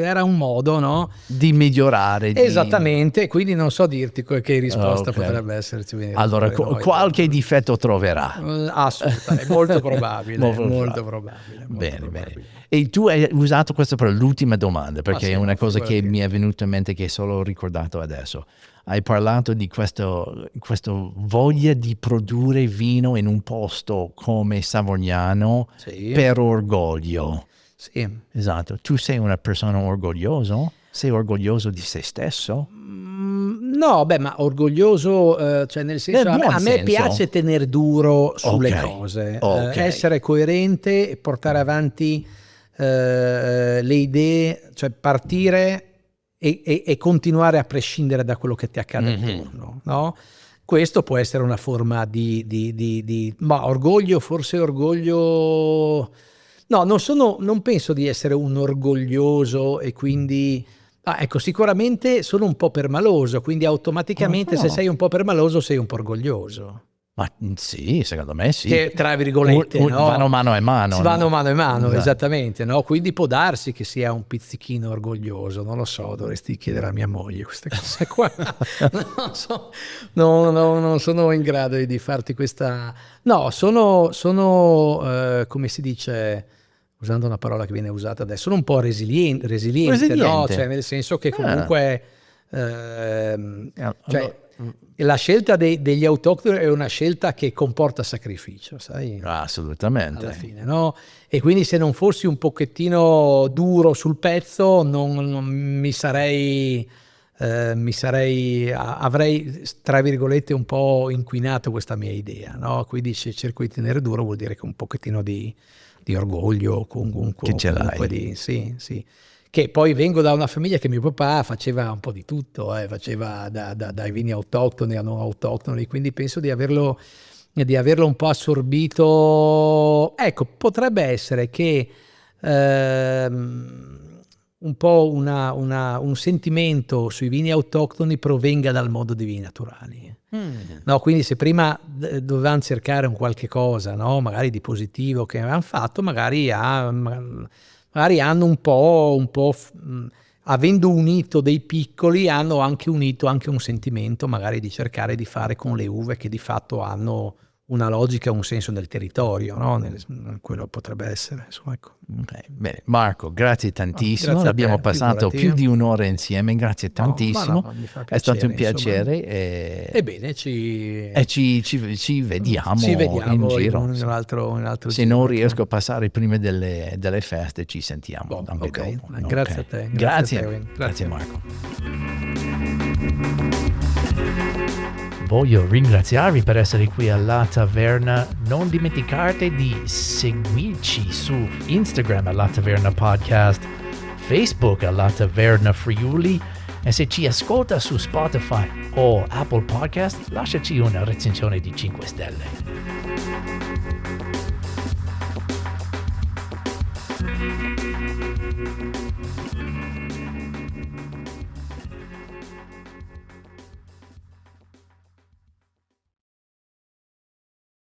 era un modo, no? Di migliorare. Esattamente, quindi non so dirti che risposta potrebbe esserci. Allora, qualche difetto troverà. Assolutamente, molto probabile. Molto probabile. Bene. E tu hai usato questo per l'ultima domanda, perché è una cosa che mi è venuta in mente, che solo ho ricordato adesso. Hai parlato di questo voglia di produrre vino in un posto come Savognano per orgoglio. Sì. Esatto. Tu sei una persona orgogliosa? Sei orgoglioso di se stesso? No, ma orgoglioso, cioè nel senso, a me piace tenere duro sulle cose, essere coerente e portare avanti le idee, cioè partire e continuare a prescindere da quello che ti accade intorno, no? Questo può essere una forma ma orgoglio, forse orgoglio. No, non penso di essere un orgoglioso, e quindi ecco, sicuramente sono un po' permaloso, quindi automaticamente se sei un po' permaloso sei un po' orgoglioso. Ma sì, secondo me sì. Che, tra virgolette, no? Vanno mano a mano. Si vanno mano a mano, Esatto. esattamente, no? Quindi può darsi che sia un pizzichino orgoglioso, non lo so, dovresti chiedere a mia moglie queste cose qua. Non so, non sono in grado di farti questa. No, sono come si dice, usando una parola che viene usata adesso, sono un po' resiliente. No? Cioè, nel senso che comunque cioè, la scelta degli autoctoni è una scelta che comporta sacrificio, sai? Assolutamente. Alla fine, no? E quindi se non fossi un pochettino duro sul pezzo, avrei, tra virgolette, un po' inquinato questa mia idea, no? Quindi se cerco di tenere duro vuol dire che un pochettino di orgoglio comunque, che ce l'hai. Sì. Che poi vengo da una famiglia che mio papà faceva un po' di tutto, faceva dai vini autoctoni a non autoctoni, quindi penso di averlo un po' assorbito. Ecco, potrebbe essere che un po' un sentimento sui vini autoctoni provenga dal mondo dei vini naturali. No, quindi se prima dovevamo cercare un qualche cosa, no, magari di positivo che avevano fatto, magari hanno un po', avendo unito dei piccoli, hanno anche unito anche un sentimento magari di cercare di fare con le uve che di fatto hanno una logica, un senso nel territorio, no? Quello potrebbe essere, insomma, ecco. Okay, bene. Marco, grazie tantissimo. Grazie Abbiamo passato più di un'ora insieme, grazie tantissimo. Mi fa piacere, è stato un piacere. Ebbene, ci vediamo in giro. In un altro Se giro, non riesco a passare prima delle feste, ci sentiamo anche dopo. Grazie a te. Grazie Marco. Voglio ringraziarvi per essere qui alla Taverna. Non dimenticate di seguirci su Instagram alla Taverna Podcast, Facebook alla Taverna Friuli, e se ci ascolta su Spotify o Apple Podcast, lasciaci una recensione di 5 stelle.